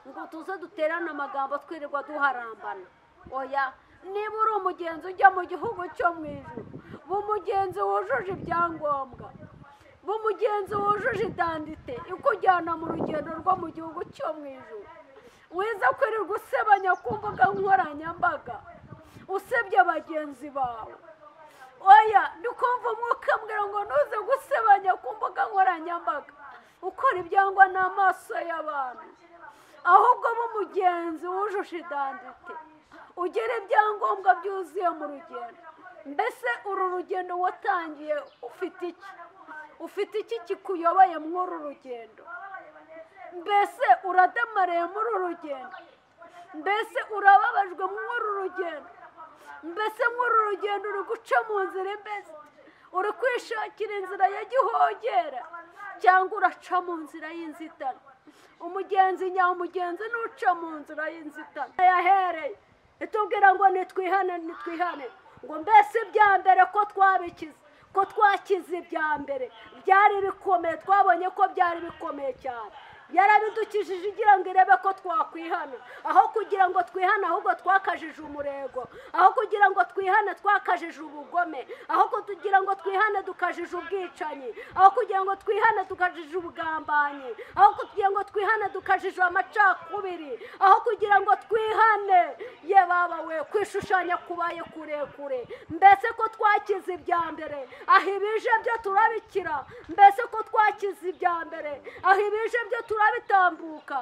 ngo tuze duterane amagambo twirirwa duharambana. Oya, niba uri umugenzi ujya mu gihugu cyo mu ijuru, b'umugenzi wujuje ibyangombwa, b'umugenzi wujuje idandite ikujyana mu rugendo rwo mu gihugu cyo mu ijuru. Wiza kwirirwa usebanya ku mbuga nkoranyambaga usebye bagenzi bawe. Oya, ndikumva umwuka mbwira ngo ntuze gusebanya ku mbuga nkoranyambaga ukora ibyangwa n'amaso y'abantu, ahubwo b'umugenzi wujuje idandite ugera ibyangombwa byuzuye mu rugendo. Mbese uru rugendo watangiye ufite iki? Ufite iki kikuyoboye muri uru rugendo? Mbese uradamariye muri uru rugendo? Mbese urababajwe muri uru rugendo? Mbese muri uru rugendo uri guca mu nzira imbese? Uri kwishakira inzira ya gihogera cyangwa uraca mu nzira y'inzitane? Umugenzi nyamugenzi n'uca mu nzira y'inzitane yahereye itubwira ngo nitwihane, nitwihane. Ngo mbese ibya mbere ko twabikize, ko twakize ibya mbere byari bikomeye, twabonye ko byari bikomeye cyane. Yarabidukijije igira ngo irebe ko twakwihana. Aho kugira ngo twihane ahubwo twakajije umurego, aho kugira ngo twihane twakajije ubugome, aho kugira ngo twihane dukajije ubwicanyi, aho kugira ngo twihane dukajije ubugambanyi, aho kugira ngo twihane dukajije amacakubiri, aho kugira ngo twihane ye baba we kwishushanya kubaye kurekure. Mbese ko twakize ibya mbere, aho ibije byo turabikira. Mbese ko twakize ibya mbere, aho ibije byo turabitambuka,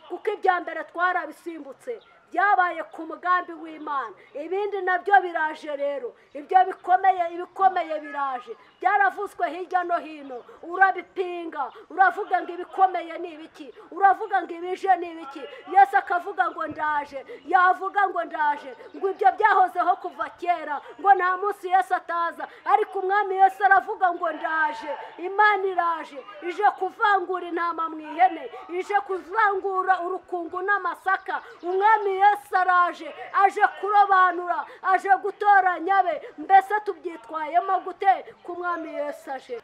kuko ibya mbere twarabisimbutse byabaye ku mugambi w'Imana. Ibindi nabyo biraje rero, ibyo ibikomeye biraje, byaravuzwe hirya no hino. Urabipinga, uravuga ngo ibikomeye ni ibiki, uravuga ngo ibije ni ibiki. Yesu akavuga ngo ndaje, yavuga ngo ndaje, ngo ibyo byahozeho kuva kera, ngo nta munsi Yesu ataza. Ariko umwami Yesu aravuga ngo ndaje. Imana iraje, ije kuvangura intama mu ihene, ije kuvangura urukungu n'amasaka. Umwami Yesu araje, aje kurobanura, aje gutoranya be. Mbese tubyitwayemo gute ku mwami Yesu aje?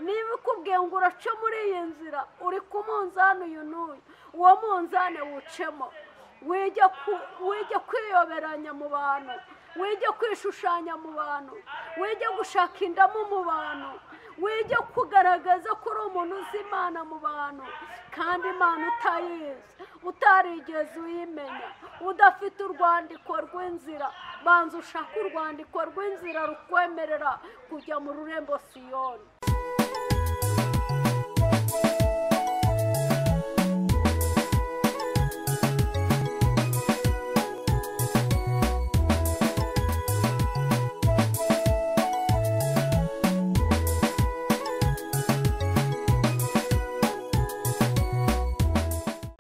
Niba ukubwiye ngo uraca muri iyi nzira, uri ku munzani uyu n'uyu, uwo munzani wucemo. Wige kwiyoberanya mu bantu, wige kwishushanya mu bantu, wige gushaka indamu mu bantu, wige kugaragaza ko uri umuntu uzi Imana mu bantu, kandi Imana utayizi, utarigeze uyimenya, udafite urwandiko rw'inzira. Banza ushaka urwandiko rw'inzira rukwemerera kujya mu rurembo Siyoni.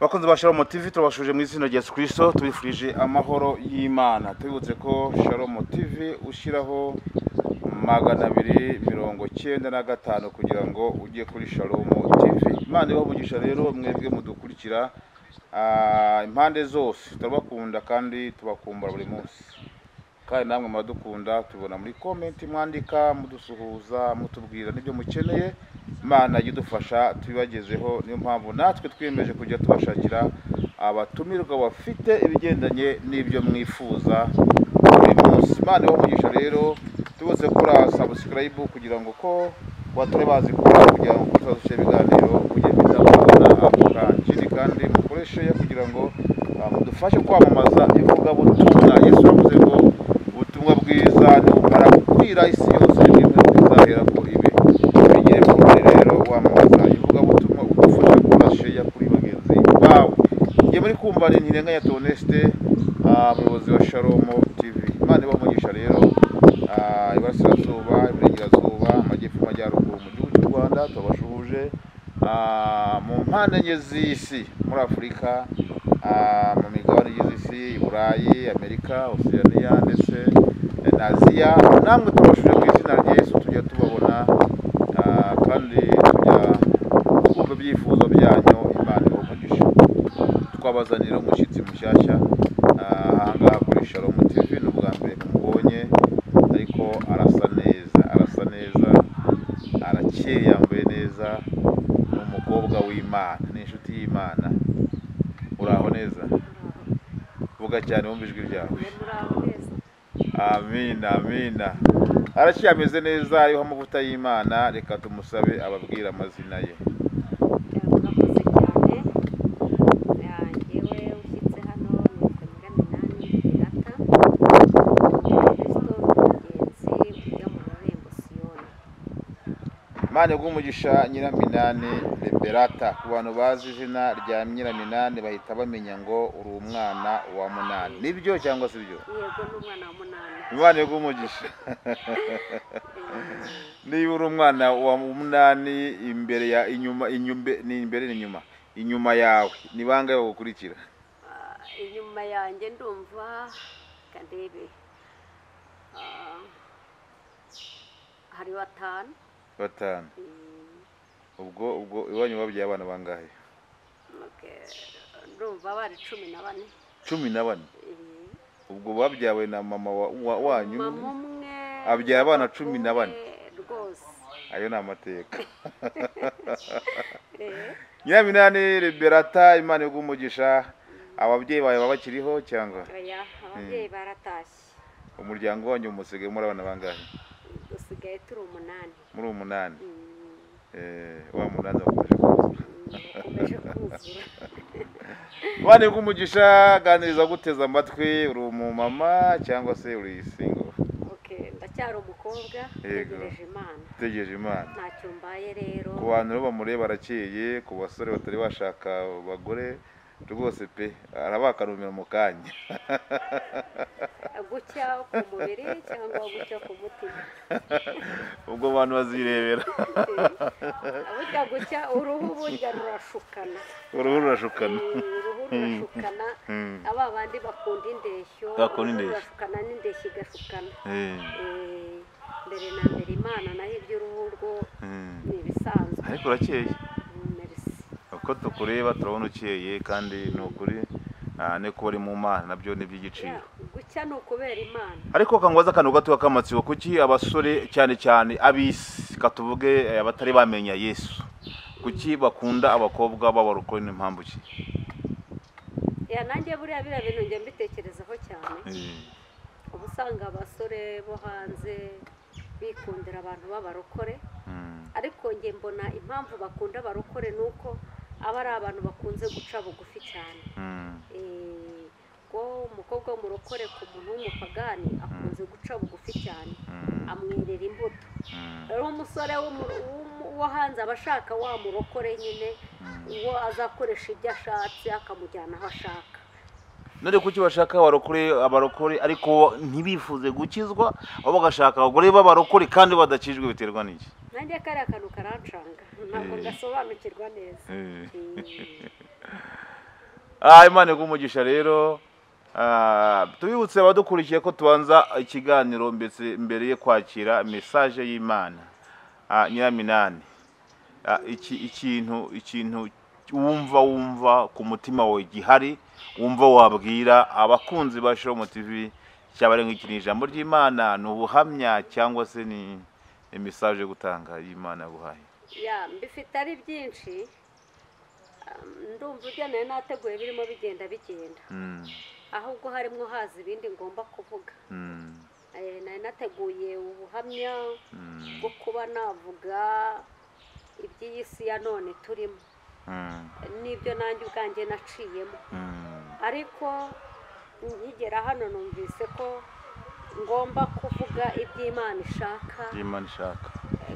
Bakunze ba Shalom TV, turabashuje mu izina rya Yesu Kristo, tubifurije amahoro y'Imana. Tubibutse ko Shalom TV ushyiraho 295 kugira ngo ujye kuri Shalom TV. Imana ibavugisha rero mwebwe mudukurikira impande zose. Turabakunda kandi tubakumbura buri munsi. Kandi namwe muradukunda, tubona muri comment mwandika, mudusuhuza, mutubwira n'ibyo mukeneye. Imana yidufasha tubibagezeho. Niyo mpamvu natwe twiyemeje kujya tubashakira abatumirwa bafite ibigendanye n'ibyo mwifuza buri munsi. Imana ibavugisha rero, tubutse kuri subscribe kugira ngo ko watore bazi kugira ngo tuzashyire ibiganiro ujye bitabona akandi, kandi mukoreshe kugira ngo mudufashe kwamamaza ivugabutumwa. Yesu yavuze ngo ubutumwa bwiza nimara gukwira isi yose n'ibintu bizahera ko ibi bigire kuri rero wamamaza ivugabutumwa udufasha kurasheya kuri bagenzi bawe. Ngiye muri kumva ni Ntirenganya Toneste, umuyobozi wa Shalom TV. Imana ibamugisha rero iburasirazuba, iburengerazuba, amajyepfo, amajyaruguru mu gihugu cy'u Rwanda. Tubashuhuje mu mpande enye z'isi, muri Afurika, mu migabane y'isi, i Burayi, Amerika, Oceania ndetse na Aziya. Namwe tubashuje mu izina rya Yesu, tujya tubabona kandi tujya kumva ibyifuzo byanyu. Imana ibamugisha. Twabazanira umushyitsi mushyashya ahangaha kuri Shalom TV. Ni ubwa mbere mumubonye, ariko arasa neza, arakeye, yambaye neza. Ni umukobwa w'Imana, ni inshuti y'Imana. Uraho vuga cyane wumva ijwi ryawe. muraho neza. Amina amina. Araciye ameze neza, ariho amavuta y'Imana, reka tumusabe ababwira amazina ye. Murakoze cyane. Njyewe ushyitse hano nitwa Nyiraminani Beata, Kristo mugenzi ujya mu rurembo Siyoni. Imana y'umugisha Nyiraminani Beata. Ku bantu bazi izina rya Nyiraminani bahita bamenya ngo uri umwana wa munani. Nibyo cyangwa si byo? Yego ni umwana wa munani. Imana y'umugisha. Niba uri umwana wa munani, imbere ya inyuma ni imbere n'inyuma. Inyuma yawe ni bangahe bagukurikira? Inyuma yanjye ndumva kandebe hari batanu. Ubwo iwanyu babyaye abana bangahe? Ndumva bari 14. 14. Ubwo babyawe na mama wanyu? Mama umwe abyaye abana 14 rwose. Ayo ni amateka. Nyiraminani Beata, Imana y'umugisha. Ababyeyi bawe babakiriho cyangwa? Oya, ababyeyi baratashye. Umuryango wanyu musigaye muri abana bangahe? Dusigaye turi 8. Muri 8. Wa munani bakomeje kuzura. Imana y'umugisha. Ganiriza guteza amatwi, uri umumama cyangwa se uri single? Ndacyari umukobwa, tegereje Imana. Ntacyo mbaye rero. Ku bantu bamureba barakeye, ku basore batari bashaka abagore rwose pe arabakanumira mu kanya. Gucya ku mubiri cyangwa gucya ku mutima? Ubwo abantu bazirebera. Burya gucya uruhu burya rurashukana. Uruhu rurashukana. Aba bandi bakunda indeshyo. Rurashukana n'indeshyo igashukana. Mbere na mbere Imana naho iby'uruhu rwo ni ibisanzwe. Ariko urakeye. Merci. Uko tukureba turabona ukeye kandi ni ukuri ne kuba uri mu Mana nabyo ni by'igiciro. Gucya ni ukubera Imana. Ariko kangwaza akantu gato k'amatsiko, kuki abasore cyane cyane abisi katuvuge abatari bamenya Yesu, kuki bakunda abakobwa b'abarokore n'impamvu ki? Nanjye buriya bintu njye mbitekerezaho cyane. Ubusanga abasore bo hanze bikundira abantu b'abarokore, ariko njye mbona impamvu bakunda abarokore nuko aba ari abantu bakunze guca bugufi cyane. Ngo umukobwa w'umurokore ku muntu w'umupagani akunze guca bugufi cyane, amwerera imbuto. Rero umusore wo hanze aba ashaka wa murokore nyine uwo azakoresha ibyo ashatse akamujyana aho ashaka. None kuki bashaka abarokore ariko ntibifuze gukizwa, abo bagashaka abagore b'abarokore kandi badakijwe, biterwa n'iki? Nanjye kariya kantu karancanga, ntabwo ngasobanukirwa neza. Imana y'umugisha rero. Tubibutse abadukurikiye ko tubanza ikiganiro mbere yo kwakira message y'Imana. Nyiraminani, ikintu wumva ku mutima wawe gihari, wumva wabwira abakunzi ba Shalom TV, cyabare nk'ikini ijambo ry'Imana, n'ubuhamya cyangwa se ni message gutanga y'Imana guhaye? Mbifite ari byinshi, ndumva ujyanaye nateguye birimo bigenda. Ahubwo harimo haza ibindi ngomba kuvuga. Nari nateguye ubuhamya bwo kuba navuga iby'iyi si ya none turimo, n'ibyo nanjye ubwanjye naciyemo. Ariko nkigera hano numvise ko ngomba kuvuga iby'Imana ishaka,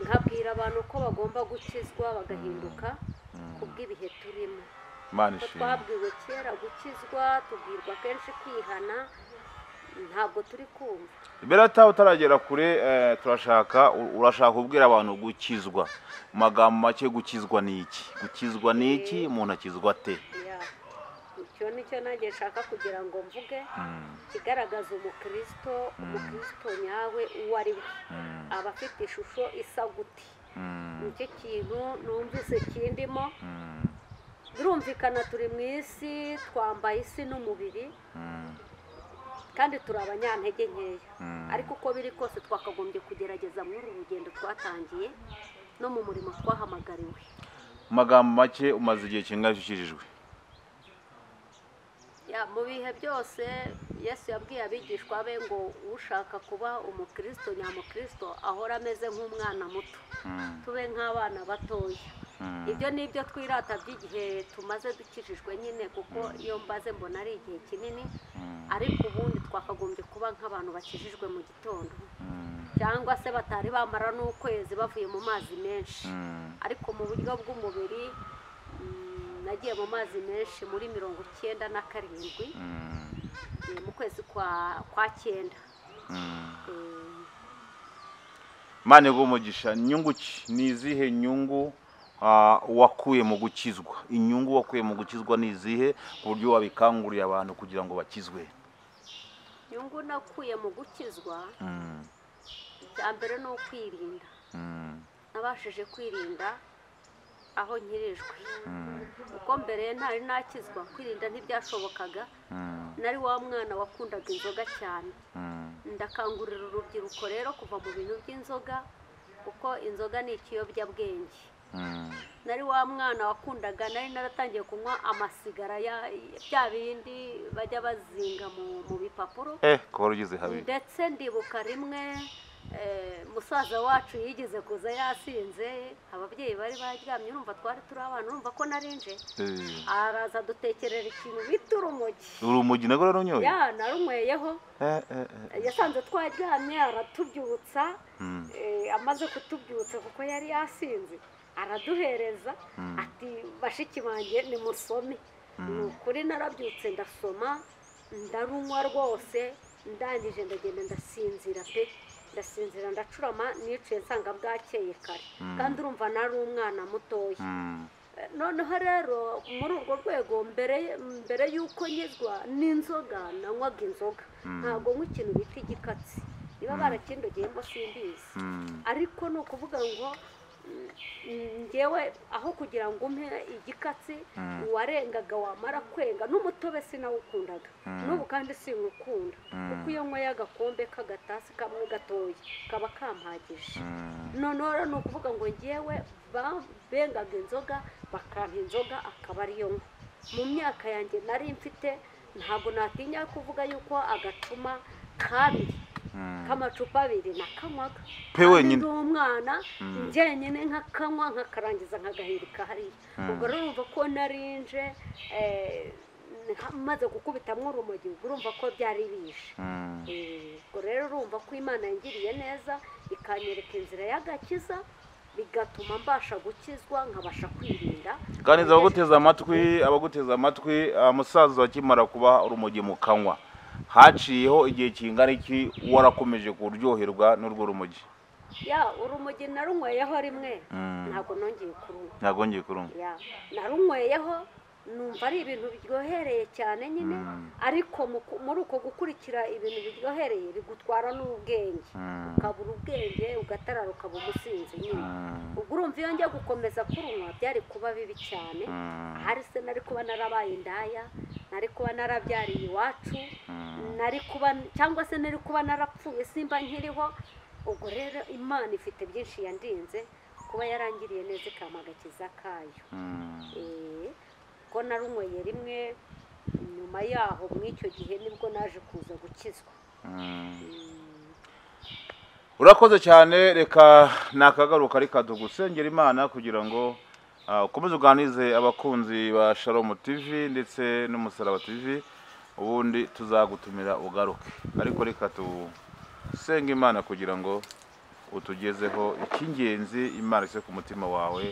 nkabwira abantu ko bagomba gukizwa bagahinduka kubw'ibihe turimo. Twabwiwe kera gukizwa, tubwirwa kenshi kwihana, ntabwo turi kumva. Beata, utaragera kure urashaka kubwira abantu gukizwa, mu magambo make gukizwa ni iki? Gukizwa ni iki? Umuntu akizwa ate? Icyo nicyo nanjye nshaka kugira ngo mvuge, kigaragaza umukristo nyawe uwo ari we, aba afite ishusho isa gute. Nicyo kintu numvise kindimo. Birumvikana turi mu isi, twambaye isi n'umubiri, kandi turi abanyantege nkeya, ariko uko biri kose twakagombye kugerageza muri uru rugendo twatangiye no mu murimo twahamagariwe. Mu magambo make, umaze igihe kingana ukijijwe? mu bihe byose Yesu yabwiye abigishwa be ngo ushaka kuba umukristo nyamukristo ahora ameze nk'umwana muto tube nk'abana batoya ibyo ni ibyo twirata by'igihe tumaze dukijijwe nyine kuko iyo mbaze mbona ari igihe kinini ariko ubundi twakagombye kuba nk'abantu bakijijwe mu gitondo cyangwa se batari bamara n'ukwezi bavuye mu mazi menshi ariko mu buryo bw'umubiri nagiye mu mazi menshi muri 97 mu kwezi kwa 9 Mane gumugisha nyungu ki nizihe nyungu wakuye mu gukizwa inyungu wakuye mu gukizwa nizihe ku buryo wabikanguriye abantu kugira ngo bakizwe nyungu nakuye mu gukizwa cyambere no kwirinda nabashije kwirinda aho nkirijwe uko mbere ntari nakizwa kwirinda ntibyashobokaga nari wa mwana wakundaga inzoga cyane ndakangurira urubyiruko rero kuva mu bintu by'inzoga kuko inzoga ni ikiyobyabwenge nari wa mwana wakundaga nari naratangiye kunywa amasigara bya bindi bajya bazinga mu bipapuro ko warugize habi ndetse ndibuka rimwe musaza wacu yigeze kuza yasinze ababyeyi bari baryamye urumva twari turi abana urumva ko narinje araza dutekerera ikintu bita urumogi nagora runyoye narumweyeho yasanze twaryamye aratubyutsa amaze kutubyutsa kuko yari yasinze araduhereza ati bashiki banjye ni musome kuri narabyutse ndasoma ndarunywa rwose ndangije ndagenda ndasinzira pe ndasinzira ndacurama niciye nsanga bwakeye kare kandi urumva nari umwana mutoya noneho rero muri urwo rwego mbere y'uko nyizwa n'inzoga nanywaga inzoga ntabwo nk'ikintu bita igikatsi niba barakindogeyemo simbizi ariko ni ukuvuga ngo ngewe aho kugira ngo umpe igikatsi warengaga wamara kwenga n'umutobe sinawukundaga n'ubu kandi sinkukunda kuko iyo nyweye agakombe k'agatasi kamwe gatoya kaba kampagije noneho ni ukuvuga ngo ngewe bengaga inzoga bakampa inzoga akaba ariyo nywa mu myaka yanjye nari mfite ntabwo natinya kuvuga yuko agacuma kabiri k'amacupa 2 nakanywaga pewe nyine umwana njyenyine nkakanywa nkakarangiza nkagahirika hariya ubwo rero urumva ko narinje maze gukubitamwo urumogi urumva ko byari bishe ubwo rero urumva ko Imana yangiriye neza ikanyereka inzira y'agakiza bigatuma mbasha gukizwa nkabasha kwirinda kandi abaguteza amatwi musaza wakimara kuba urumogi mu kanwa haciyeho igihe kingana iki warakomeje kuryoherwa n'urwo rumogi urumogi narunyweyeho rimwe ntabwo nongeye kurunywa narunyweyeho numva ari ibintu biryohereye cyane nyine ariko muri uko gukurikira ibintu biryohereye bigutwara n'ubwenge ukabura ubwenge ugatarara ukaba umusinzi nyine ubwo urumva iyo njya gukomeza kurunywa byari kuba bibi cyane ahari se nari kuba narabaye indaya nari kuba narabyariye iwacu nari kuba cyangwa se nari kuba narapfuye simba nkiriho ubwo rero Imana ifite byinshi yandinze kuba yarangiriye neza ikamagakiza kayo ko narunyweye rimwe nyuma yaho mw'icyo gihe nibwo naje kuza gukizwa urakoze cyane reka nakagaruka reka tugusengera Imana kugira ngo ukomeze uganize abakunzi ba Shalom TV ndetse n'Umusaraba TV ubundi tuzagutumira ugaruke ariko reka tusenga Imana kugira ngo utugezeho icy'ingenzi Imana ise ku mutima wawe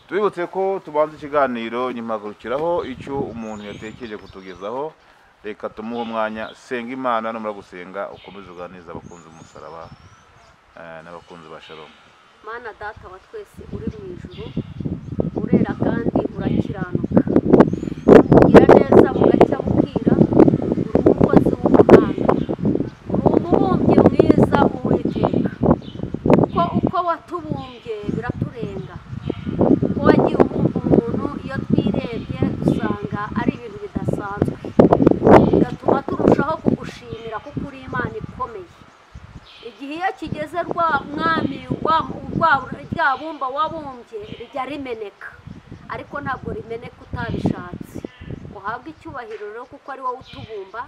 tubibutse ko tubanze ikiganiro nyimagurukiraho icyo umuntu yatekereje kutugezaho reka tumuhe umwanya senga Imana numara gusenga ukomeze uganiza abakunzi umusaraba n'abakunzi ba Shalom. Mana data wa twese uri mu ijuru urera kandi urakiranuka ugira neza bugacya bukira uri umukozi w'umuhanga uri umubumbyi mwiza Uwiteka uko watubumbye biraturenga uko wagiye ubumba umuntu iyo twirebye dusanga ari ibintu bidasanzwe bigatuma turushaho kugushimira kuko uri Imana ikomeye igihe iyo kigeze rwa mwami rya bumba wabumbye rijya rimeneka ariko ntabwo rimeneka utabishatse ngo uhabwe icyubahiro rero kuko ari wowe utubumba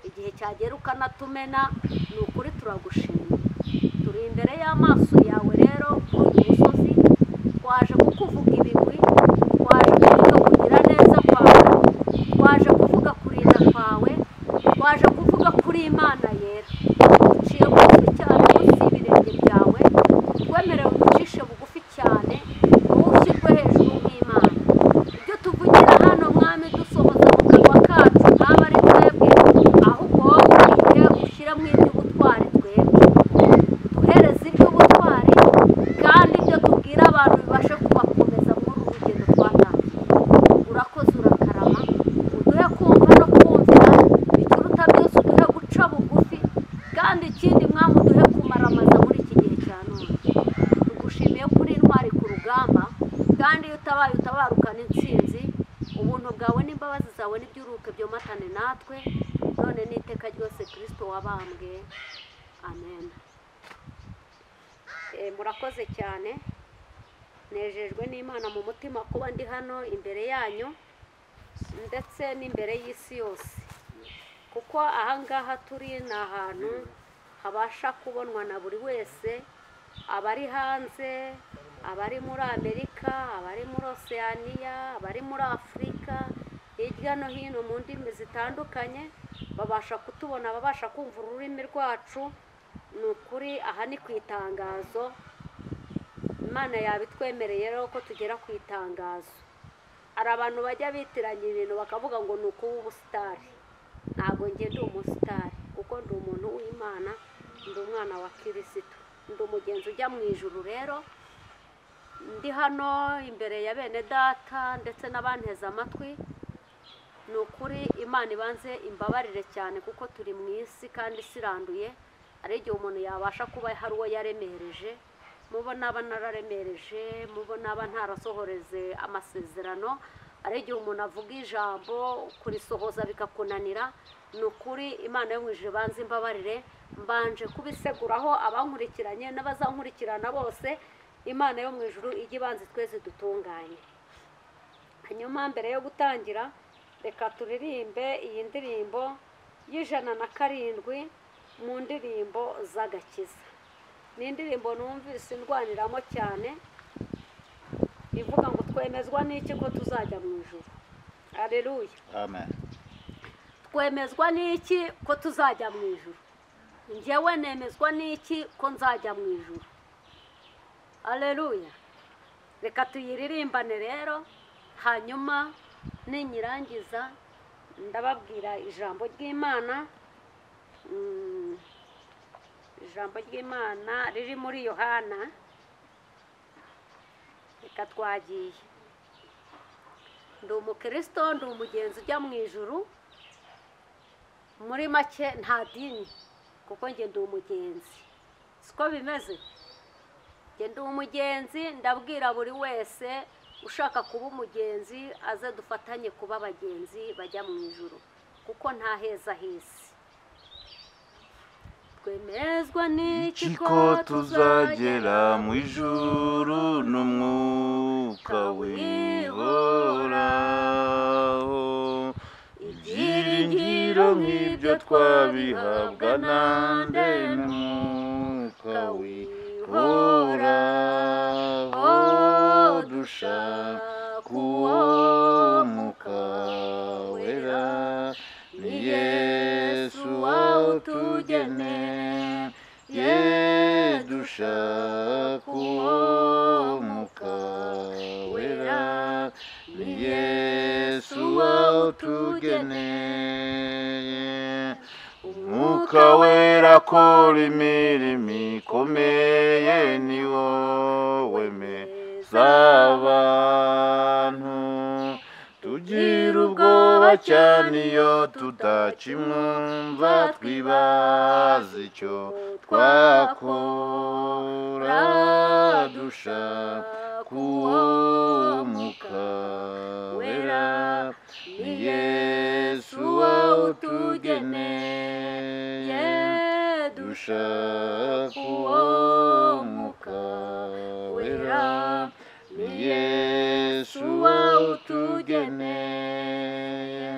igihe cyagera ukanatumena ni ukuri turagushima turi imbere y'amaso yawe rero kuri uyu musozi twaje kukuvuga ibigwi twaje kuvuga kugira neza kwawe twaje kuvuga kurinda kwawe twaje kuvuga kuri Imana yera uciye bugufi cyane munsi y'ibirenge byawe twemerewe uducishe bugufi cyane wowe ushyirwe hejuru nk'Imana ibyo tuvugira hano mwami dusohoza mu kanwa kacu ntaba ari twebwe ahubwo wowe ubwite ushyiramo iby'ubutwari twebwe duhereze iby'ubutwari kandi ibyo tubwira abantu bibashe kubakomeza muri uru rugendo twatangiye urakoze urakarama uduhe kumva no kumvira ikiruta byose uduhe guca bugufi kandi ikindi mwami uduhe kumaramaza muri iki gihe cya none tugushimiye kuri intwari ku rugamba kandi iyo utabaye utabarukana intsinzi ubuntu bwawe n'imbabazi zawe n'ibyuruke byomatane natwe none n'iteka ryose Kristo wabambwe amen. Murakoze cyane nejejwe n'Imana mu mutima kuba ndi hano imbere yanyu ndetse n'imbere y'isi yose kuko ahangaha turi ni ahantu habasha kubonwa na buri wese abari hanze abari muri Amerika abari muri Oceania abari muri Afurika hirya no hino mu ndimi zitandukanye babasha kutubona babasha kumva ururimi rwacu ni ukuri aha ni ku itangazo Imana yabitwemereye rero ko tugera ku itangazo hari abantu bajya bitiranya ibintu bakavuga ngo ni ukuba ubusitari ntabwo njye ndi umusitari kuko ndi umuntu w'Imana ndi umwana wa Kirisitu ndi umugenzi ujya mu ijuru rero ndi hano imbere ya bene data ndetse n'abanteze amatwi ni ukuri Imana ibanze imbabarire cyane kuko turi mu isi kandi isiranduye ari igihe umuntu yabasha kuba hari uwo yaremereje mubona aba nararemereje mubona aba ntarasohoreze amasezerano ari igihe umuntu avuga ijambo kurisohoza bikakunanira ni ukuri Imana yo mu ijuru banze imbabarire mbanje kubiseguraho abankurikiranye n'abazankurikirana bose Imana yo mu ijuru ijye ibanze twese dutunganye. Hanyuma mbere yo gutangira reka turirimbe iyi ndirimbo y'107 mu ndirimbo z'agakiza. Ni indirimbo numvise ndwaniramo cyane ivuga ngo twemezwa n'iki ko tuzajya mu ijuru. Haleluya. Amen. Twemezwa n'iki ko tuzajya mu ijuru. Njyewe nemezwa n'iki ko nzajya mu ijuru. Haleluya. Reka tuyiririmbane rero hanyuma ninyirangiza ndababwira ijambo ry'Imana. Ijambo ry'Imana riri muri Yohana. Reka twagiye. Ndi umukristo ndi umugenzi ujya mu ijuru. Muri make nta dini kuko njye ndi umugenzi. Siko bimeze. Njye ndi umugenzi ndabwira buri wese ushaka kuba umugenzi aze dufatanye kuba abagenzi bajya mu ijuru kuko nta heza hisi. Twemezwa n'iki ko tuzagera mu ijuru n'umwuka w'ihoraho. Ibyiringiro nk'ibyo twabihabwa nande n'umwuka w'ihoraho. Dushaka uwo mwuka wera ni Yesu wawutugeneye. Dushaka uwo mwuka wera ni Yesu wawutugeneye. Umwuka wera akora imirimo ikomeye ni wowe meza abantu. Tugira ubwoba cyane iyo tutakimwumva twibaza icyo twakora. Dushaka uwo mwuka wera ni Yesu wawutugeneye. Dushaka uwo mwuka wera ni Yesu wawutugeneye.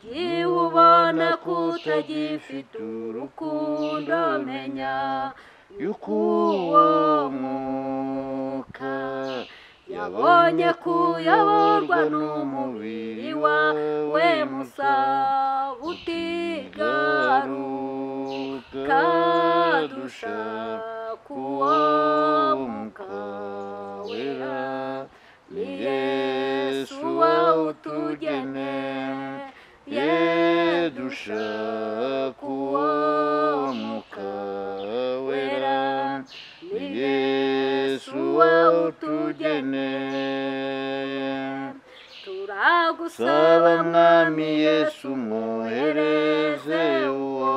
igihe ubona kutagifite urukundo menya yuko uwo mwuka yabonye kuyoborwa n'umubiri wawe musa utigaruka dushaka uwo mwuka wera ni Yesu wawutugeneye dushaka uwo mwuka wera ni Yesu wawutugeneye turagusaba mwami Yesu mwohereze uwo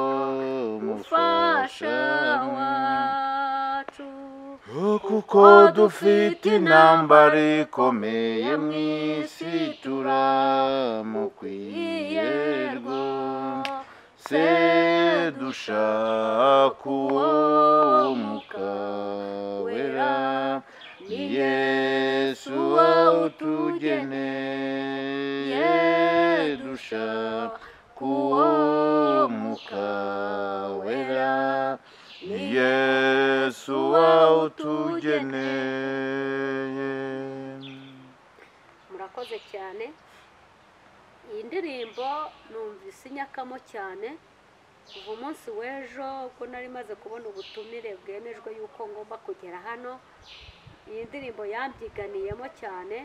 mufasha wacu kuko dufite intambara ikomeye mu isi turamukwiye rwose dushaka uwo mwuka wera ni Yesu wawutugeneye dushaka uwo mwuka wera ni Yesu wawutugeneye. Murakoze cyane. Iyi ndirimbo numvise inyakamo cyane kuva umunsi w'ejo ubwo nari maze kubona ubutumire bwemejwe yuko ngomba kugera hano. Iyi ndirimbo yambyiganiyemo cyane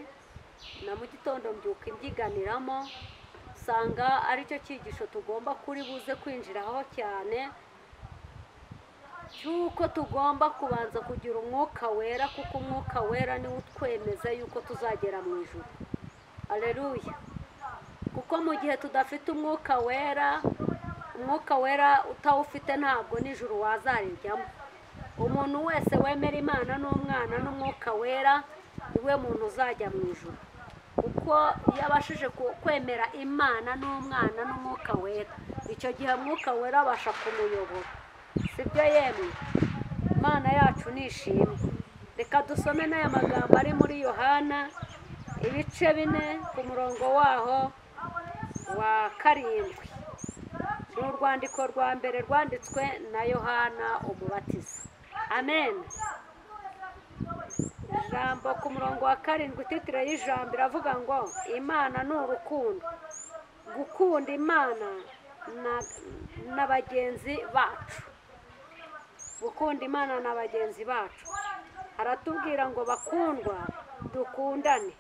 na mu gitondo mbyuka imbyiganiramo sanga aricyo cyigisho tugomba kuri buze kwinjiraho cyane cyuko tugomba kubanza kugira umwuka wera kuko umwuka wera niwe utwemeza yuko tuzagera mu ijuru. Haleluya. Kuko mu gihe tudafite umwuka wera utawufite ntabwo n'ijuru wazarijyamo. Umuntu wese wemera Imana n'umwana n'umwuka wera niwe muntu uzajya mu ijuru. Kuko iyo abashije kwemera Imana n'umwana n'umwuka wera icyo gihe umwuka wera abasha kumuyobora. Sibyo yemwe? Imana yacu nishimwe. Reka dusome n'aya magambo ari muri Yohana ibice 4 ku murongo waho wa 7. Ni urwandiko rwa mbere rwanditswe na Yohana umubatiza. Amen. Ijambo ku murongo wa 7 titire y'ijambo iravuga ngo Imana ni urukundo. Gukunda Imana na bagenzi bacu. Gukunda Imana na bagenzi bacu. Haratubwira ngo bakundwa dukundane.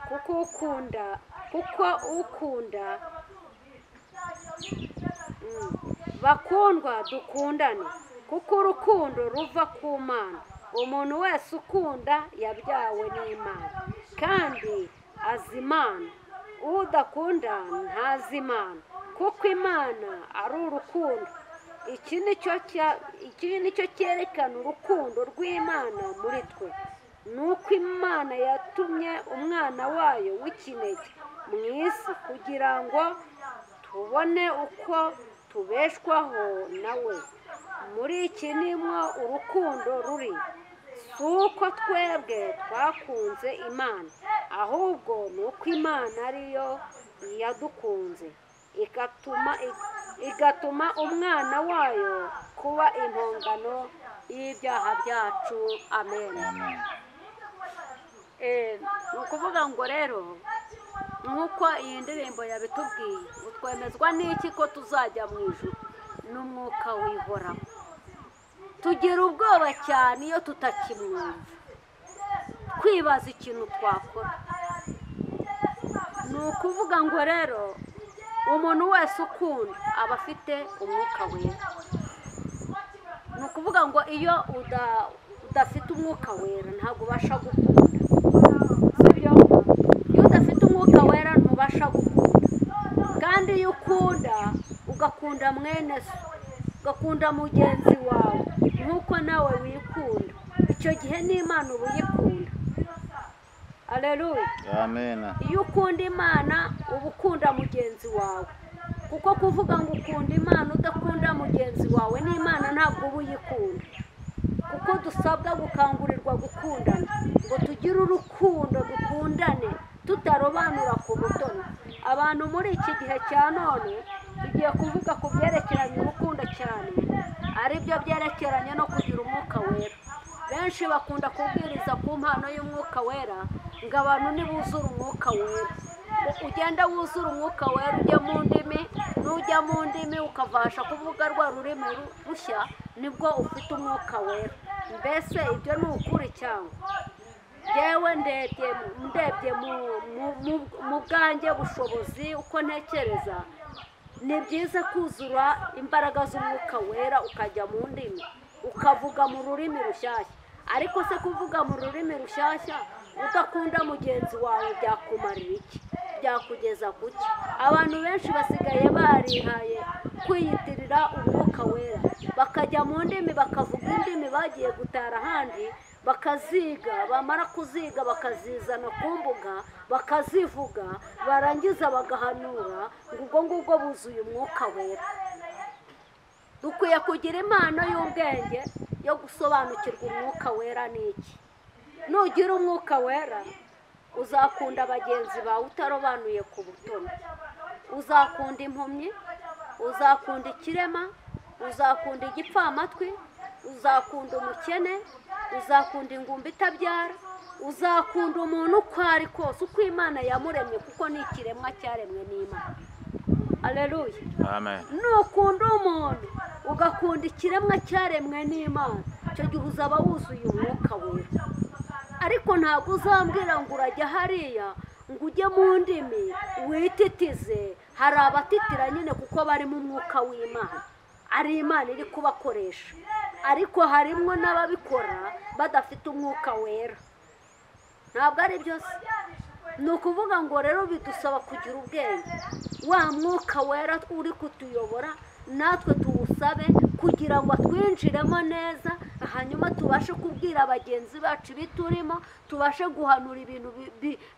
Kuko ukunda bakundwa dukundane kuko urukundo ruva ku Mana. Umuntu wese ukunda yabyawe n'Imana kandi azi Imana. Udakunda ntazi Imana kuko Imana ari urukundo. Iki nicyo cyerekana urukundo rw'Imana muri twe. Nuko Imana yatumye umwana wayo w'ikinege mu isi kugira ngo tubone uko tubeshwaho nawe. Muri iki nimwo urukundo ruri. Si uko twebwe twakunze Imana ahubwo nuko Imana ariyo yadukunze igatuma umwana wayo kuba impongano y'ibyaha byacu. Amen. Ni ukuvuga ngo rero nk'uko iyi ndirimbo yabitubwiye utwemezwa n'iki ko tuzajya mu ijuru? N'umwuka wihoraho. Tugira ubwoba cyane iyo tutakimwumva, twibaza ikintu twakora. Ni ukuvuga ngo rero umuntu wese ukunda aba afite umwuka wera. Ni ukuvuga ngo iyo udafite umwuka wera ntabwo ubasha gukunda. Sibyo? Iyo udafite umwuka wera ntubasha gukunda. Kandi iyo ukunda ugakunda mwene so, ugakunda mugenzi wawe nk'uko nawe wikunda, icyo gihe n'Imana uba uyikunda. Haleluya. Amen. Iyo ukunda Imana uba ukunda mugenzi wawe. Kuko kuvuga ngo ukunda Imana udakunda mugenzi wawe n'Imana ntabwo uba uyikunda. Kuko dusabwa gukangurirwa gukundana ngo tugire urukundo dukundane tutarobanura ku butoni. abantu muri iki gihe cya none tugiye kuvuga ku byerekeranye urukundo cyane, aribyo byerekeranye no kugira umwuka wera. Benshi bakunda kubwiriza ku mpano y'umwuka wera ngo abantu nibuzura umwuka wera, ugenda wuzura umwuka wera ujya mu ndimi, nujya mu ndimi ukavasha kuvuga rwa rurimi rushya nibwo ufite umwuka wera. Mbese ibyo ni ukuri cyangwa? Yewe ndebye mu bwanjye bushobozi uko ntekereza, ni byiza kuzura imbaraga z'umwuka wera ukajya mu ndimi ukavuga mu rurimi rushyashya. Ariko se kuvuga mu rurimi rushyashya udakunda mugenzi wawe byakumarira iki? Byakugeza kuki? Abantu benshi basigaye barihaye kwiyitirira umwuka wera, bakajya mu ndimi bakavuga indimi bagiye gutara ahandi, bakaziga, bamara kuziga bakazizana ku mbuga bakazivuga, barangiza bagahanura ngo ubwo ngubwo buzuye umwuka wera. Dukwiye kugira impano y'ubwenge yo gusobanukirwa umwuka wera ni iki. Nugira umwuka wera uzakunda bagenzi bawe utarobanuye ku butoni, uzakunda impumyi, uzakunda ikirema, uzakunda igipfamatwi, uzakunda umukene, uzakunda ingumba itabyara, uzakunda umuntu uko ari kose, uko Imana yamuremye, kuko ni ikiremwa cyaremwe n'Imana. Haleluya, amen. Nukunda umuntu ugakunda ikiremwa cyaremwe n'Imana, icyo gihe uzaba wuzuye umwuka wera. Ariko ntabwo uzambwira ngo urajya hariya ngo ujye mu ndimi wititize. Hari abatitira nyine kuko bari mu mwuka w'Imana, ari Imana iri kubakoresha, ariko harimo n'ababikora badafite umwuka wera. Ntabwo ari byose. Ni ukuvuga ngo rero bidusaba kugira ubwenge, wa mwuka wera uri kutuyobora natwe tuwusabe kugira ngo twinjiremo neza, hanyuma tubashe kubwira bagenzi bacu biturimo, tubashe guhanura ibintu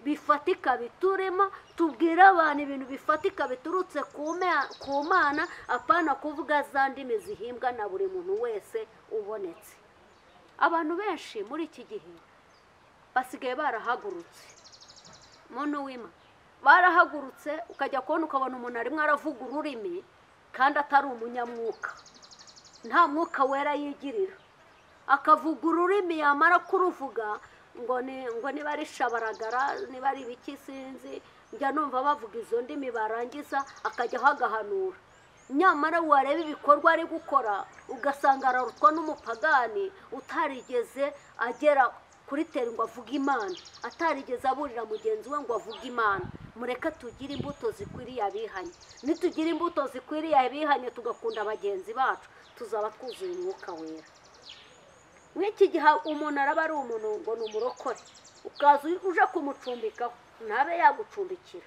bifatika biturimo, tubwire abantu ibintu bifatika biturutse ku Mana, apana kuvuga za ndimi zihimbwa na buri muntu wese ubonetse. Abantu benshi muri iki gihe basigaye barahagurutse, muntu w'Imana barahagurutse, ukajya kubona ukabona umuntu arimo aravuga ururimi kandi atari umunyamwuka, nta mwuka wera yigirira, akavuga ururimi, yamara kuruvuga ngo niba ari shabaragara, niba ari ibiki sinzi, njya numva bavuga izo ndimi, barangiza akajyaho agahanura. Nyamara wareba ibikorwa ari gukora ugasanga ararutwa n'umupagani utarigeze agera kuri teri ngo avuge Imana, atarigeze aburira mugenzi we ngo avuge Imana. Mureka tugire imbuto zikwiriye abihanye. Nitugira imbuto zikwiriye abihanye tugakunda bagenzi bacu, tuzaba twuzuye umwuka wera. Mw'iki gihe umuntu araba ari umuntu ngo ni umurokore, ukaza uje kumucumbikaho, ntabe yagucumbikira,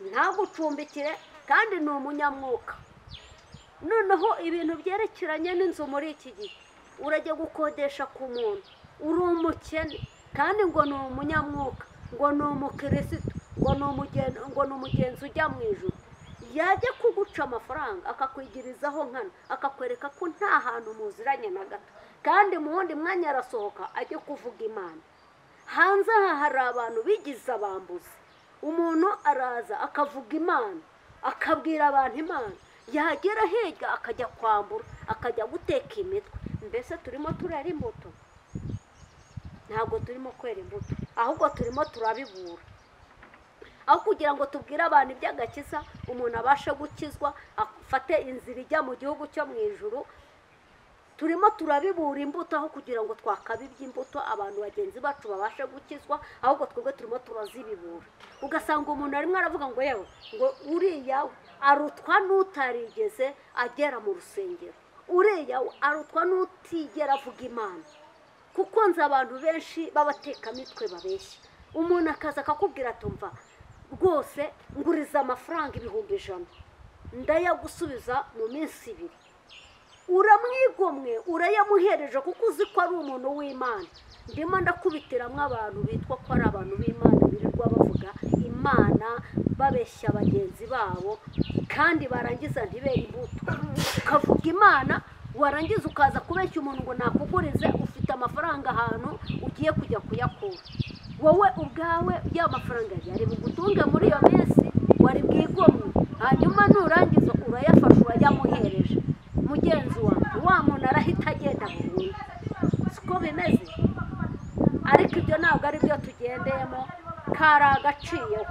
ntagucumbikire kandi ni umunyamwuka. Noneho ibintu byerekeranye n'inzu muri iki gihe, urajya gukodesha ku muntu, uri umukene kandi ngo ni umunyamwuka, ngo ni umukirisitu, ngo ni umugenzi ujya mu ijuru. Yajya kuguca amafaranga akakwigirizaho nkana, akakwereka ko nta hantu muziranye na gato, kandi mu wundi mwanya arasohoka ajya kuvuga Imana. Hanze aha hari abantu bigize abambuzi. Umuntu araza akavuga Imana, akabwira abantu Imana, yagera hirya akajya kwambura, akajya guteka imitwe. Mbese turimo turera imbuto? Ntabwo turimo kwera imbuto, ahubwo turimo turabibura. Aho kugira ngo tubwire abantu iby'agakiza, umuntu abashe gukizwa, afate inzira ijya mu gihugu cyo mu ijuru, turimo turabibura imbuto aho kugira ngo twakabibye imbuto abantu bagenzi bacu babashe gukizwa, ahubwo twebwe turimo turazibibura. Ugasanga umuntu arimo aravuga ngo yewe, ngo uriya arutwa n'utarigeze agera mu rusengero, uriya arutwa n'utigera avuga Imana. Kuko nzi abantu benshi b'abatekamitwe babeshya. Umuntu akaza akakubwira ati umva rwose nguriza amafaranga 100,000 ndayagusubiza mu minsi 2. Uramwigomwe, urayamuhereje kuko uzi ko ari umuntu w'Imana. Ndimo ndakubitiramwe abantu bitwa ko ari abantu b'Imana, birirwa bavuga Imana babeshya bagenzi babo, kandi barangiza ntibere imbuto. Ukavuga Imana warangiza ukaza kubeshya umuntu ngo nakugurize, ufite amafaranga ahantu ugiye kujya kuyakura. Wowe ubwawe ya mafaranga yari bugutunge muri iyo minsi, wari bwigomwe hanyuma nurangiza urayafasha urayamuhereje mugenzi wawe wa muntu arahita agenda burundu siko bimeze ariko ibyo ntabwo ari byo tugendeyemo kari agaciyeho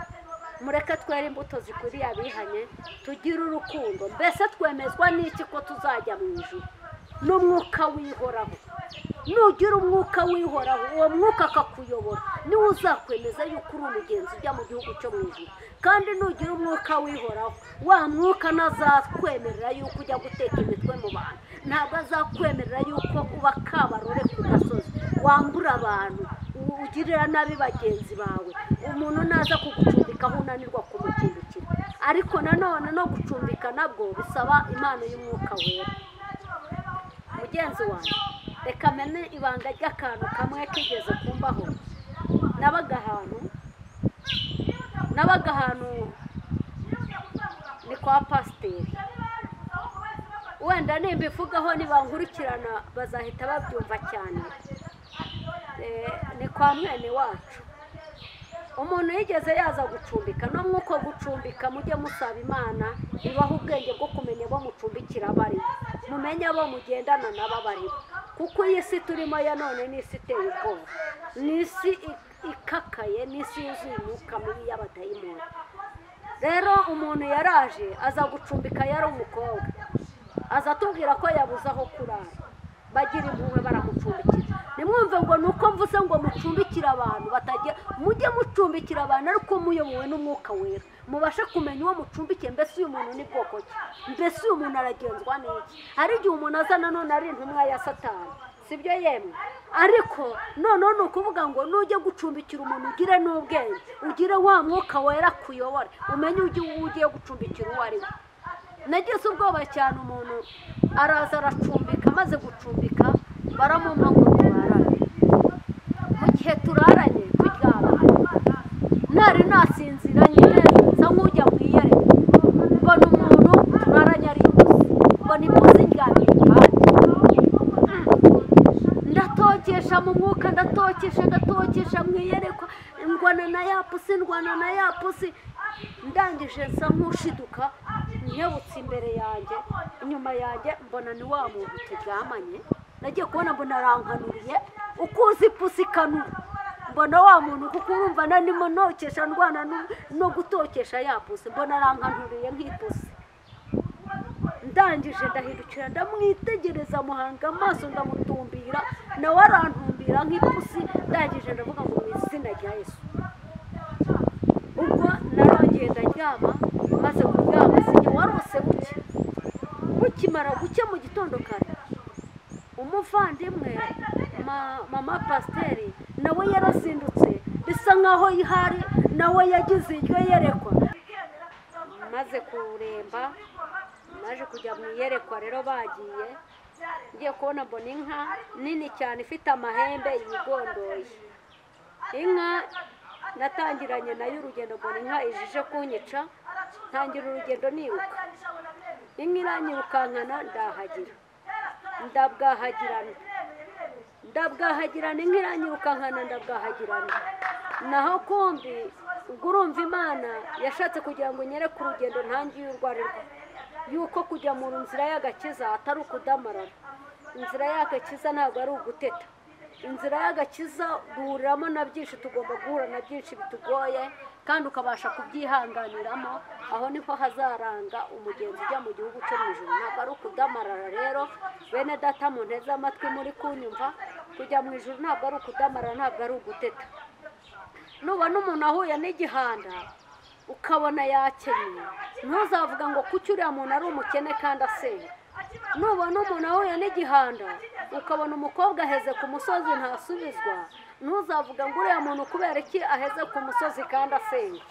mureke twere imbuto zikwiriye abihanye tugire urukundo mbese twemezwa n'iki ko tuzajya mu ijuru n'umwuka wihoraho nugira umwuka wihoraho uwo mwuka akakuyobora niwe uzakwemeza yuko uri umugenzi ujya mu gihugu cyo mu ijuru kandi nugira umwuka wihoraho wa mwuka ntazakwemerera yuko ujya guteka imitwe mu bantu ntabwo azakwemerera yuko uba kabarore ku gasozi wambura abantu ugirira nabi bagenzi bawe umuntu naza kugucumbika aho unanirwa kumucumbikira ariko nanone no gucumbika nabwo bisaba impano y'umwuka wera mugenzi wanjye reka mene ibanga ry'akantu kamwe kigeze kumbaho nabaga ahantu ni kwa pasiteri wenda nimbivugaho nibankurikirana bazahita babyumva cyane ni kwa mwene wacu umuntu yigeze yaza gucumbika no mwuko gucumbika mujye musaba Imana ibaho ubwenge bwo kumenya abo mucumbikira bari mumenye abo mugendana nabo bari kuko iyi si turimo ya none ni isi iteye ubwoba ni isi ikakaye ni isi yuzuye imyuka mibi y'abadayimoni rero umuntu yaraje aza gucumbika yari umukobwa aza atubwira ko yabuze aho kurara bagira impuhwe baramucumbikira nimwumve ngo nuko mvuze ngo mucumbikire abantu batajya mujye mucumbikira abantu ariko muyobowe n'umwuka wera mubashe kumenya uwo mucumbikiye mbese uyu muntu ni bwoko ki mbese uyu muntu aragenzwa n'iki hari igihe umuntu azana none ari intumwa ya Satani sibyo yemwe ariko noneho ni ukuvuga ngo nujye gucumbikira umuntu ugire n'ubwenge ugire wa mwuka wera kuyobora umenye ugiye gucumbikira uwo ari we nagize ubwoba cyane umuntu araza aracumbika amaze gucumbika baramumpa ngo turarane mu gihe turaranye turyama nari nasinziranye neza nsa nk'ujya mu iyereko mbona umuntu turaranye ari ipusi mbona ipusi ndyamye iruhande ndatokesha mu mwuka ndatokesha mu iyereko ndwana na ya pusi ndangije nsa nk'ushiduka nyabutse imbere yanjye inyuma yanjye mbona ni wa muntu turyamanye nagiye kubona mbona arankanuriye ukuzi ipusi kanura mbona wa muntu kuko urumva nanimo nokesha ndwana no gutokesha ya pusi mbona arankanuriye nk'ipusi ndangije ndahindukira ndamwitegereza muhanga amaso ndamutumbira nawe arantumbira nk'ipusi ndangije ndavuga ngo mu izina rya Yesu ubwo narongeye ndaryama maze kuryama sinjye warose bukimara gucya mu gitondo kare umuvandimwe mama pasiteri nawe yarazindutse bisa nkaho ihari nawe yagize iryo yerekwa maze kuremba naje kujya mu iyerekwa rero bagiye ngiye kubona mbona inka nini cyane ifite amahembe yigondoye inka natangiranye nayo urugendo mbona inka ijije kunyica ntangira urugendo niruka inka iranyirukankana ndabwahagirana inka iranyirukankana ndabwahagirana naho kumbi ubwo urumva Imana yashatse kugira ngo nyereke urugendo ntangiye urwarirwa yuko kujya mu nzira y'agakiza atari ukudamarara inzira y'agakiza ntabwo ari uguteta inzira y'agakiza duhuriramo na byinshi tugomba guhura na byinshi bitugoye kandi ukabasha kubyihanganiramo aho niho hazaranga umugenzi ujya mu gihugu cyo mu ijuru ntabwo ari ukudamarara rero bene data mu nteze amatwi muri kunyumva kujya mu ijuru ntabwo ari ukudamarara ntabwo ari uguteta nubona umuntu ahuye n'igihanda ukabona yakenye ntuzavuga ngo kuki uriya muntu ari umukene kandi asenga nubona umuntu ahuye n'igihanda ukabona umukobwa aheze ku musozi ntasubizwa ntuzavuga ngo uriya muntu kubera iki aheze ku musozi kandi asenga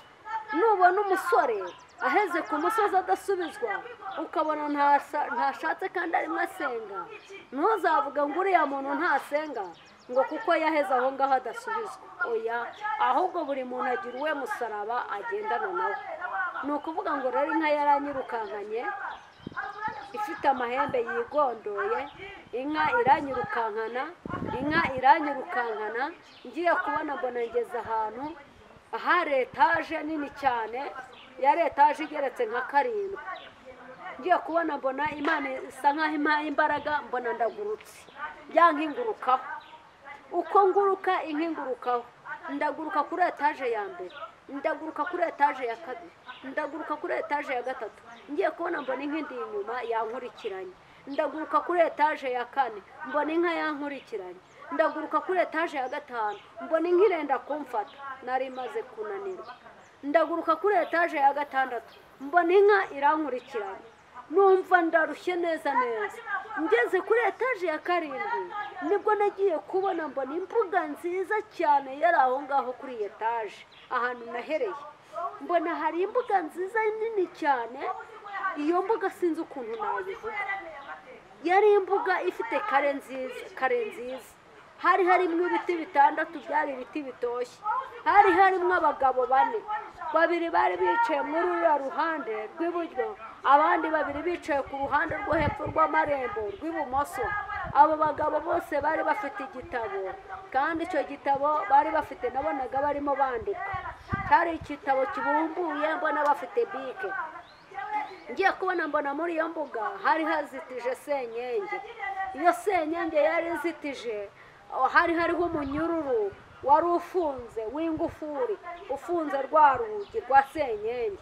nubona umusore aheze ku musozi adasubizwa ukabona ntashatse kandi arimo asenga ntuzavuga ngo uriya muntu ntasenga ngo kuko yaheze aho ngaho adasubizwa oya ahubwo buri muntu agira uwe musaraba agendana nawe ni ukuvuga ngo rero inka yaranyirukankanye ifite amahembe yigondoye inka iranyirukankana ngiye kubona mbona ngeze ahantu ahari etaje nini cyane yari etaje igeretse nka 7. ngiye kubona mbona Imana isa nkaho impaye imbaraga, mbona ndagurutse yankingurukaho. uko nguruka inkingurukaho, ndaguruka kuri etaje ya mbere, ndaguruka kuri etaje ya 2, ndaguruka kuri etaje ya 3. ngiye kubona mbona inkindi inyuma yankurikiranye, ndaguruka kuri etaje ya 4, mbona inka yankurikiranye, ndaguruka kuri etaje ya 5, mbona inka irenda kumfata, nari maze kunanirwa. ndaguruka kuri etaje ya 6, mbona inka irankurikiranye, numva ndarushye neza neza. ngeze kuri etaje ya 7 nibwo nagiye kubona mbona imbuga nziza cyane yari aho ngaho kuri etaje ahantu nahereye. mbona hari imbuga nziza nini cyane. iyo mbuga sinzi ukuntu nayivuga, yari imbuga ifite kare nziza. hari harimo ibiti 6 byari ibiti bitoshye. hari harimo abagabo 4, 2 bari bicaye muri uriya ruhande rw'iburyo, abandi 2 bicaye ku ruhande rwo hepfo rw'amarembo rw'ibumoso. abo bagabo bose bari bafite igitabo, kandi icyo gitabo bari bafite, nabonaga barimo bandika. cyari igitabo kibumbuye, mbona bafite bike. ngiye kubona mbona muri iyo mbuga hari hazitije senyenge. iyo senyenge yari izitije, hari hariho umunyururu wari ufunze w'ingufuri, ufunze rwa rugi rwa senyenge.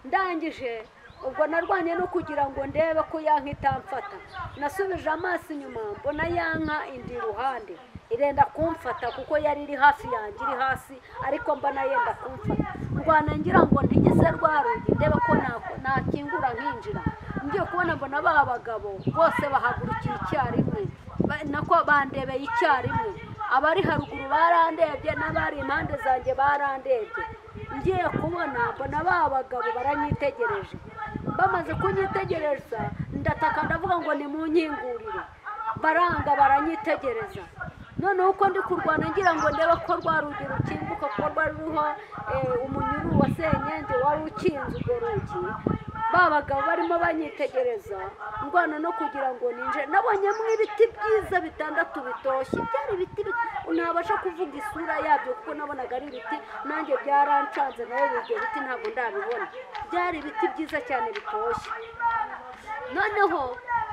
ndangije ubwo narwanye no kugira ngo ndebe ko yanka itamfata. nasubije amaso inyuma, mbona yanka indi ruhande irenda kumfata, kuko yari iri hafi yanjye, iri hasi, ariko mbona yenda kumfata. ndwana ngira ngo ntigise rwa rugi ndebe ko nakingura nkinjira. ngiye kubona mbona ba bagabo bose bahagurukiye icyarimwe, nako bandebeye icyarimwe. abari haruguru barandebye, n'abari impande zanjye barandebye. ngiye kubona mbona ba bagabo baranyitegereje. bamaze kunyitegereza, ndataka ndavuga ngo ni mu nkingurire. baranga baranyitegereza. noneho uko ndi kurwana ngira ngo ndebe ko rwa rugi rukinguka, kuko rwari ruriho umunyururu wa senyenge wari ukinze urwo rugi. ba bagabo barimo banyitegereza, ndwana no kugira ngo ninje. nabonyemo ibiti byiza 6 bitoshye. byari ibiti ntabasha kuvuga isura yabyo, kuko nabonaga ari ibiti nanjye byarancanze, nawe ibyo biti ntabwo ndabibona. byari ibiti byiza cyane bitoshye. noneho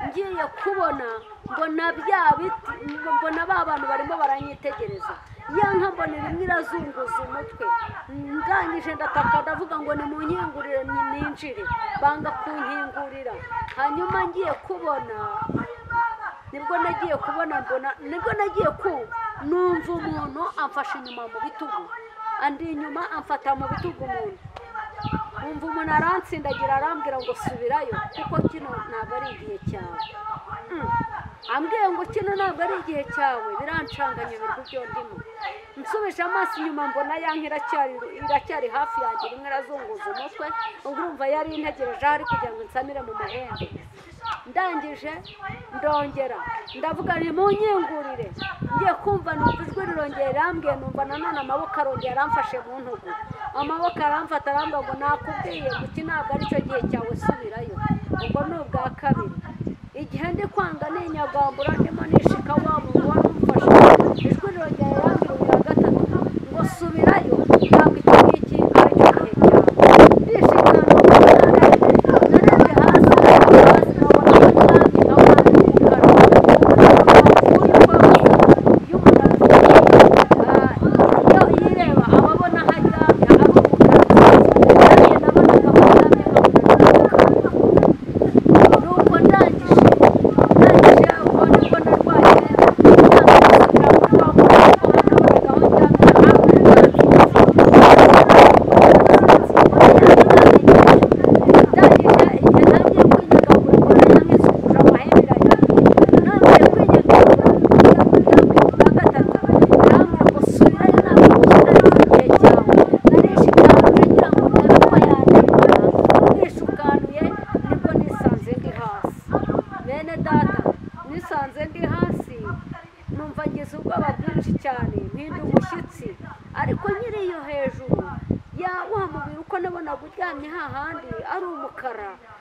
ngiye kubona mbona bya biti, mbona ba bantu barimo baranyitegereza. yanka mbona rimwe irazunguza umutwe. ndangije ndataka ndavuga ngo ni mu nkingurire ninjire, banga kunkingurira. hanyuma ngiye kubona, nibwo nagiye kumva numva umuntu amfashe inyuma mu bitugu, andi inyuma amfata mu bitugu. numva umuntu arantsindagira, arambwira ngo subirayo, kuko kino ntabwo ari igihe cyawe. ambwiye ngo kino ntabwo ari igihe cyawe, birancanganya ibintu byo ndimo. nsubije amaso inyuma, mbona yanka iracyari hafi yanjye, rimwe irazunguza umutwe. urumva yari integereje ahari kugira ngo nsamire mu mahembe. ndangije ndongera ndavuga ni mu nkingurire. ngiye kumva numva ijwi rirongera rirambwiye, numva nanone amaboko arongera aramfashe mu ntugu. amaboko aramfata, arambwira ngo nakubwiye ngo iki ntabwo ari cyo gihe cyawe, subirayo. ubwo ni ubwa 2. igihe ndi kwanga ninyagambura, ndimo nishika wa muntu wari umfashe, ijwi rirongera rirambwira ubwa 3 ngo subirayo, ntabwo iki ngiki ari cyo gihe cyawe. ndishikana narebye hasi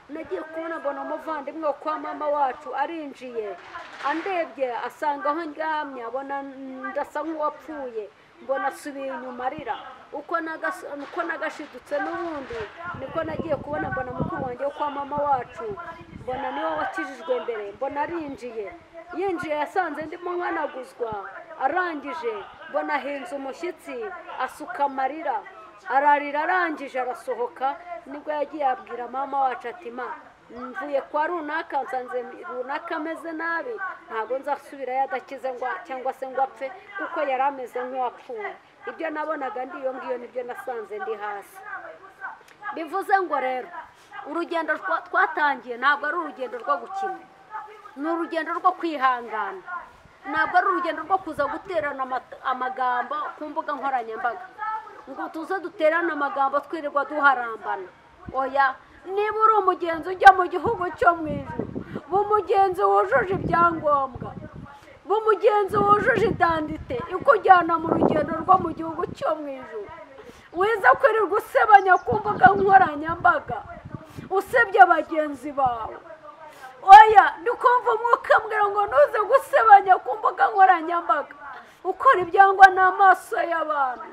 nagiye kubona mbona umuvandimwe wo kwa mama wacu arinjiye, andebye asanga aho ndyamye, abona ndasa nk'uwapfuye. mbona asubiye inyuma arira uko nagashidutse n'ubundi niko nagiye kubona mbona mukuru wanjye wo kwa mama wacu mbona niwe wakijijwe mbere mbona arinjiye yinjiye yasanze ndimo nkanaguzwa arangije mbona ahinze umushyitsi asuka amarira ararira arangije arasohoka nibwo yagiye abwira mama wacu ati ma mvuye kwa runaka nsanze runaka ameze nabi ntabwo nzasubirayo adakize cyangwa se ngo apfe kuko yari ameze nk'uwapfuye ibyo nabonaga ndi iyo ngiyo nibyo nasanze ndi hasi bivuze ngo rero urugendo twatangiye ntabwo ari urugendo rwo gukina ni urugendo rwo kwihangana ntabwo ari urugendo rwo kuza guterana amagambo ku mbuga nkoranyambaga ngo tuze duterane amagambo twirirwa duharambana oya niba uri umugenzi ujya mu gihugu cyo mu ijuru b'umugenzi wujuje ibyangombwa b'umugenzi wujuje idandite ikujyana mu rugendo rwo mu gihugu cyo mu ijuru wiza kwirirwa usebanya ku mbuga nkoranyambaga usebye bagenzi bawe oya ndikumva umwuka mbwira ngo ntuze gusebanya ku mbuga nkoranyambaga ukora ibyangwa n'amaso y'abantu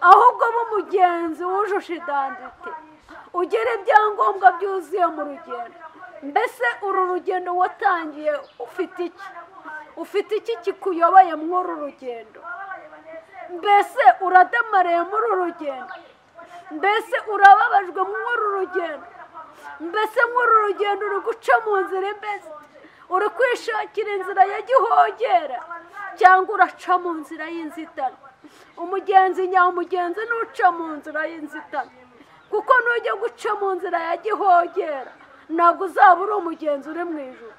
ahubwo b'umugenzi wujuje idandite ugera ibyangombwa byuzuye mu rugendo mbese uru rugendo watangiye ufite iki kikuyoboye muri uru rugendo mbese uradamariye muri uru rugendo mbese urababajwe muri uru rugendo mbese muri uru rugendo uri guca mu nzira mbese uri kwishakira inzira ya gihogera cyangwa uraca mu nzira y'inzitane umugenzi nyamugenzi n'uca mu nzira y'inzitane kuko nujya guca mu nzira ya gihogera ntabwo uzaba uri umugenzi uri mu ijuru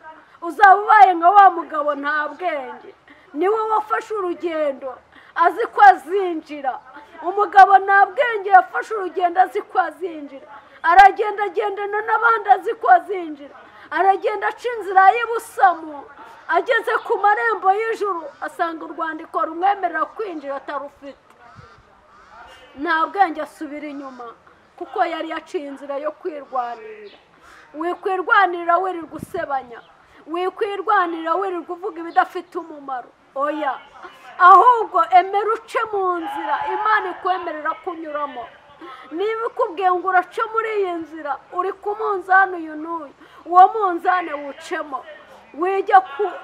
uzaba ubaye nka wa mugabo nta bwenge niwe wafashe urugendo azi ko azinjira umugabo nta bwenge yafashe urugendo azi ko azinjira aragenda agendana n'abandi azi ko azinjira aragenda aca inzira y'ibusamo ageze ku marembo y'ijuru asanga urwandiko rumwemerera kwinjira atarufite nta bwenge asubira inyuma kuko yari yaciye inzira yo kwirwanirira wikwirwanirira wirirwa usebanya wikwirwanirira wirirwa uvuga ibidafite umumaro oya ahubwo emera uce mu nzira imana ikwemerera kunyuramo niba ikubwiye ngo urace muri iyi nzira uri ku munzani uyu n'uyu uwo munzani wucemo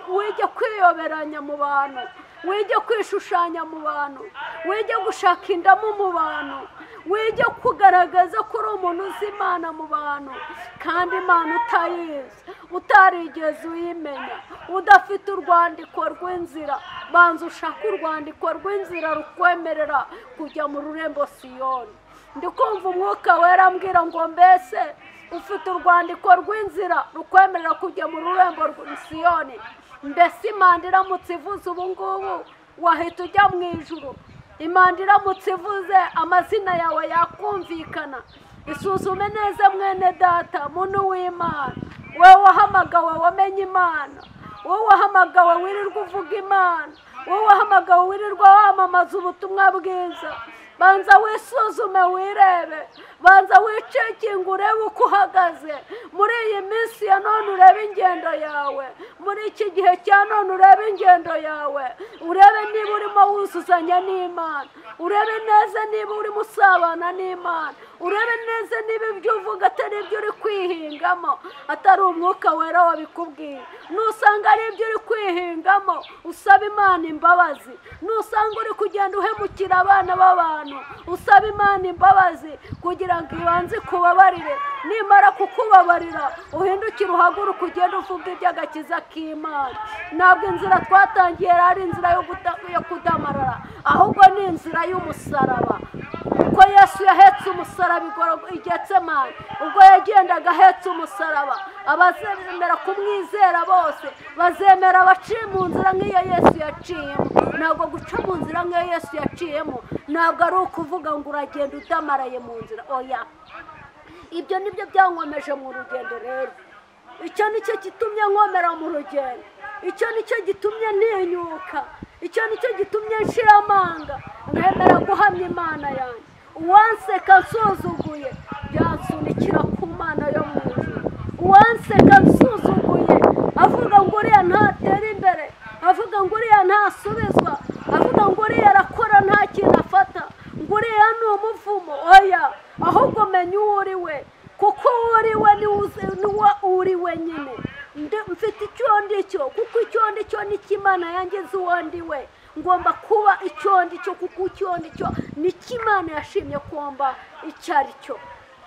wige kwiyoberanya mu bantu wige kwishushanya mu bantu wige gushaka indamu mu bantu wige kugaragaza ko uri umuntu uzi imana mu bantu kandi imana utayizi utarigeze uyimenya udafite urwandiko rw'inzira banza ushaka urwandiko rw'inzira rukwemerera kujya mu rurembo Siyoni ndikumva umwuka wera ambwira ngo mbese ufite urwandiko rw'inzira rukwemerera kujya mu rurembo Siyoni mbese imana iramutse ivuze ubu ngubu wahita ujya mu ijuru imana iramutse ivuze amazina yawe yakumvikana isuzume neza mwene data muntu w'imana wowe wahamagawe wamenye imana wowe wahamagawe wirirwa uvuga imana wowe wahamagawe wirirwa wamamaza ubutumwa bwiza banza wisuzume wirebe banza wicekinge urebe uko uhagaze muri iyi minsi ya none urebe ingendo yawe muri iki gihe cya none urebe ingendo yawe urebe niba urimo wuzuzanya n'imana urebe neza niba urimo usabana n'imana urebe neza niba ibyo uvuga atari ibyo uri kwihingamo atari umwuka wera wabikubwiye nusanga ari ibyo uri kwihingamo usaba imana imbabazi nusanga uri kugenda uhemukira abana b'abantu usaba imana imbabazi kugira ngo ibanze kubabarire nimara kukubabarira uhindukire uhaguruke ugende uvuga iby'agakiza k'imana ntabwo inzira twatangiye ari inzira yo kudamarara ahubwo ni inzira y'umusaraba kuko Yesu yahetse umusaraba i Getsemani ubwo yagendaga ahetse umusaraba abazemera kumwizera bose bazemera abaciye mu nzira nk'iyo Yesu yaciyemo ntabwo guca mu nzira nk'iyo Yesu yaciyemo ntabwo ari ukuvuga ngo uragenda udamaraye mu nzira oya ibyo nibyo byankomeje mu rugendo rero icyo nicyo gitumye nkomera mu rugendo icyo nicyo gitumye ntinyuka icyo nicyo gitumye nshira amanga nkemera guhamya imana yanjye uwanseka nsuzuguye byansunikira ku mana yo mu ijuru uwanseka nsuzuguye avuga ngo uriya ntatera imbere avuga ngo uriya ntasubizwa avuga ngo uriya arakora nta nuwa uri wenyine mfite icyo ndicyo kuko icyo ndicyo ni Imana yangeze uwo ndiwe ngomba kuba icyo ndicyo kuko icyo ndicyo ni Imana yashimye komba icyo ari cyo.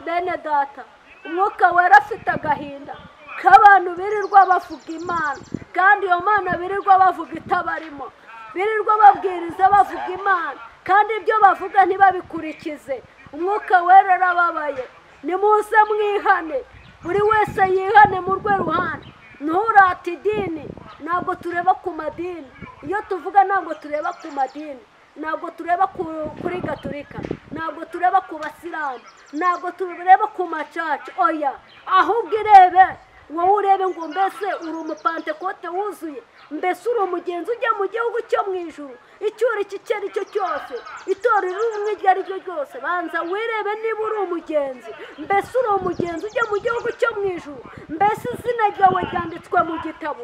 Bene data, umwuka wera afite agahinda k'abantu birirwa bavuga Imana kandi iyo Mana birirwa bavuga itabarimo, birirwa babwiriza bavuga Imana kandi ibyo bavuga ntibabikurikize. Umwuka wera arababaye. Nimuze mwihane, buri wese yihane mu rwe ruhande. Nturate idini, ntabwo tureba ku madini. Iyo tuvuga ntabwo tureba ku madini, ntabwo tureba kuri Gatolika, ntabwo tureba ku Basilamu, ntabwo tureba ku macaca. Oya, ahubwo irebe wowe, urebe ngo mbese uri umupantekote wuzuye, mbese uri umugenzi ujya mu gihugu cyo mu ijuru, icyuri icyo ari cyo cyose, itorero rimwe iryo ari ryo ryose. Banza wirebe niba uri umugenzi, mbese uri umugenzi ujya mu gihugu cyo mu ijuru, mbese izina ryawe ryanditswe mu gitabo.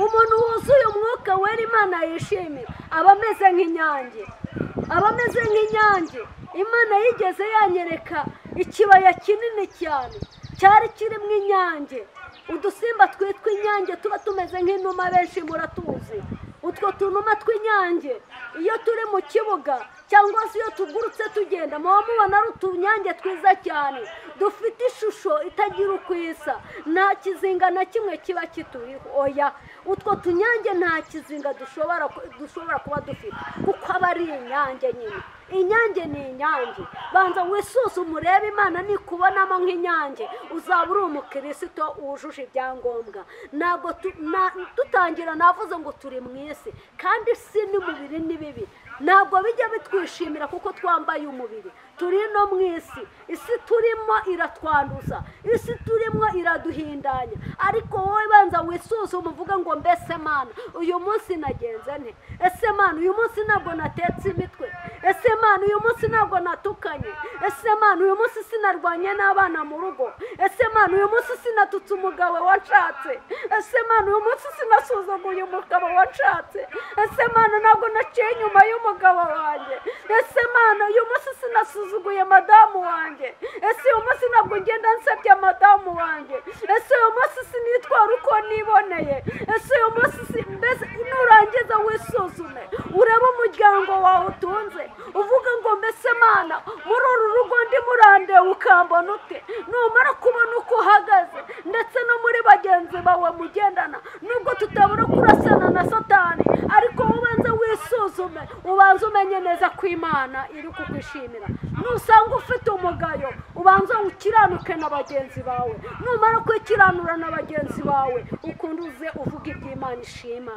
Umuntu wuzuye umwuka wera Imana yishimira aba ameze nk'inyange, aba ameze nk'inyange. Imana yigeze yanyereka ikibaya kinini cyane cyari kirimo inyange, udusimba twitwa inyange tuba tumeze nk'inuma, benshi muratuzi. Utwo tunuma tw'inyange iyo turi mu kibuga cyangwa se iyo tugurutse tugenda, muba mubona ari utunyange twiza cyane dufite ishusho itagira uko isa, nta kizinga na kimwe kiba kituriho. Oya, utwo tunyange nta kizinga dushobora kuba dufite kuko aba ari inyange nyine. Inyange ni inyange. Banza wisuzume urebe Imana nikubonamo nk'inyange uzaba uri umukristo wujuje ibyangombwa. Ntabwo tutangira navuze ngo turi mu isi, kandi isi n'umubiri ni bibi, ntabwo bijya bitwishimira kuko twambaye umubiri. Turi no mu isi, isi turimo iratwanduza, isi turimo iraduhindanya. Ariko wowe banza wisuzume uvuga ngo mbese Mana uyu munsi nagenze nte? Ese Mana uyu munsi ntabwo natetse imitwe? Ese Mana uyu munsi ntabwo natukanye? Ese Mana uyu munsi sinarwanye n'abana mu rugo? Ese Mana uyu munsi sinatutse umugabo wanshatse? Ese Mana uyu munsi sinasuzuguye umugabo wanshatse? Ese Mana ntabwo naciye inyuma y'umugabo wanjye? Ese Mana uyu munsi sinasuzuguye madamu wanjye? Ese uyu munsi ntabwo ngenda nsebya madamu wanjye? Ese uyu munsi sinitwara uko niboneye? Ese uyu munsi mbese nurangiza wisuzume urebe umuryango wawe utunze, uvuga ngo mbese Mana muri uru rugo ndi murande ukambona ute? Numara kubona uko uhagaze ndetse no muri bagenzi bawe mugendana, nubwo tutabura kurasana na Satani, ariko ubanza wisuzume, ubanza umenye neza ko Imana iri kukwishimira. Nusanga ufite umugayo, ubanza ukiranuke na bagenzi bawe. Numara kwikiranura na bagenzi bawe, ukunduze uvuga iby'Imana ishima.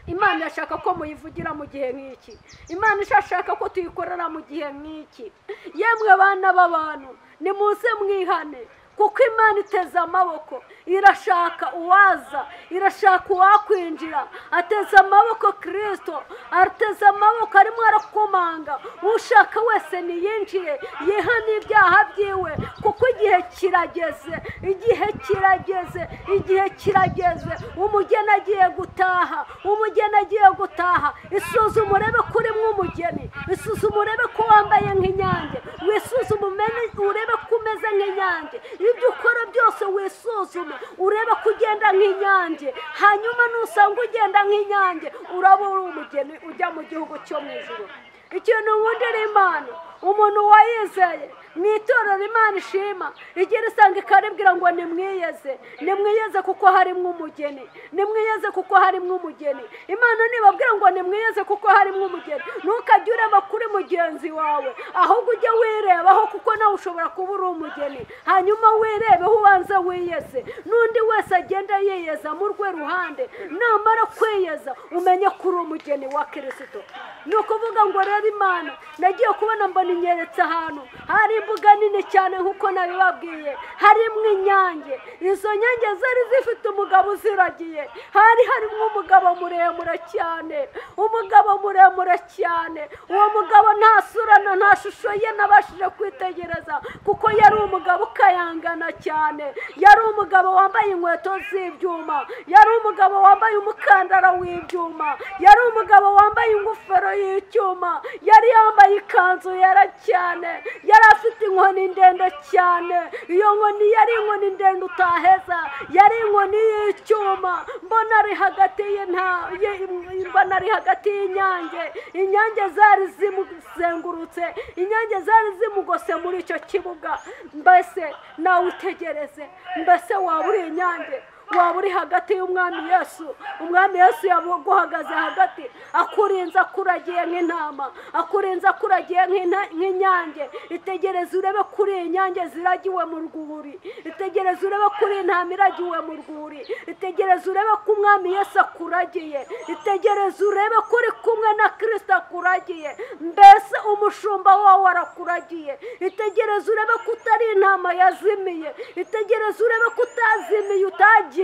Imana yashaka ko muyivugira mu gihe nk'iki. Imana ishaka ko tuyikorera mu gihe nk'iki. Yemwe bana b'abantu, nimuze mwihane kuko Imana iteze amaboko, irashaka uwaza, irashaka uwakwinjira. Ateze amaboko Kristo, ateze amaboko arimo arakomanga. Ushaka wese niyinjire yihane ibyaha byiwe kuko igihe kirageze, igihe kirageze, igihe kirageze. Umugeni agiye gutaha, umugeni agiye gutaha. Isuzume urebe ko urimo umugeni, isuzume urebe ko wambaye nk'inyange, wisuzume urebe ko umeze nk'inyange. Ibyo ukora byose wisuzume urebe ko ugenda nk'inyange. Hanyuma nusanga ugenda nk'inyange, uraba uri umugeni ujya mu gihugu cyo mu ijuru. Ikintu wundira Imana, umuntu wayizeye mu itorero Imana ishima, igira isanga ikaribwira ngo nimwiyeze, nimwiyeze kuko harimo umugeni, nimwiyeze kuko harimo umugeni. Imana nibabwira ngo nimwiyeze kuko harimo umugeni, ntukajye ureba kuri mugenzi wawe, ahubwo ujye wirebaho kuko nawe ushobora kuba uri umugeni. Hanyuma wirebeho ubanze wiyeze, n'undi wese agenda yiyeza mu rwe ruhande. Namara kwiyeza umenye ko uri umugeni wa Kristo. Ni ukuvuga ngo rero Imana nagiye kubona mbona inyeretse ahantu hari imbuga nini cyane nk'uko nabibabwiye, harimo inyange. Izo nyange zari zifite umugabo uziragiye, harimo umugabo muremure cyane, umugabo muremure cyane. Uwo mugabo nta sura nta shusho ye nabashije kwitegereza kuko yari umugabo ukayangana cyane. Yari umugabo wambaye inkweto z'ibyuma, yari umugabo wambaye umukandara w'ibyuma, yari umugabo wambaye ingofero y'icyuma, yari yambaye ikanzu yari ndende cyane, yari afite inkoni ndende cyane. Iyo nkoni yari inkoni ndende utaheza, yari inkoni y'icyuma. Mbona ari hagati y'inyange, inyange zari zimuzengurutse, inyange zari zimugose muri icyo kibuga. Mbese nawe utegereze, mbese waba uri inyange, waba uri hagati y'umwami Yesu. Umwami Yesu yaguhagaze hagati, akurinze akuragiye nk'intama, akurinze akuragiye nk'inyange. Itegereze urebe kuri inyange ziragiwe mu rwuri, itegereze urebe kuri intama iragiwe mu rwuri, itegereze urebe ko umwami Yesu akuragiye, itegereze urebe ko uri kumwe na Kristo akuragiye. Mbese umushumba wawe arakuragiye. Itegereze urebe ko utari intama yazimiye, itegereze urebe ko utazimiye, utagiye.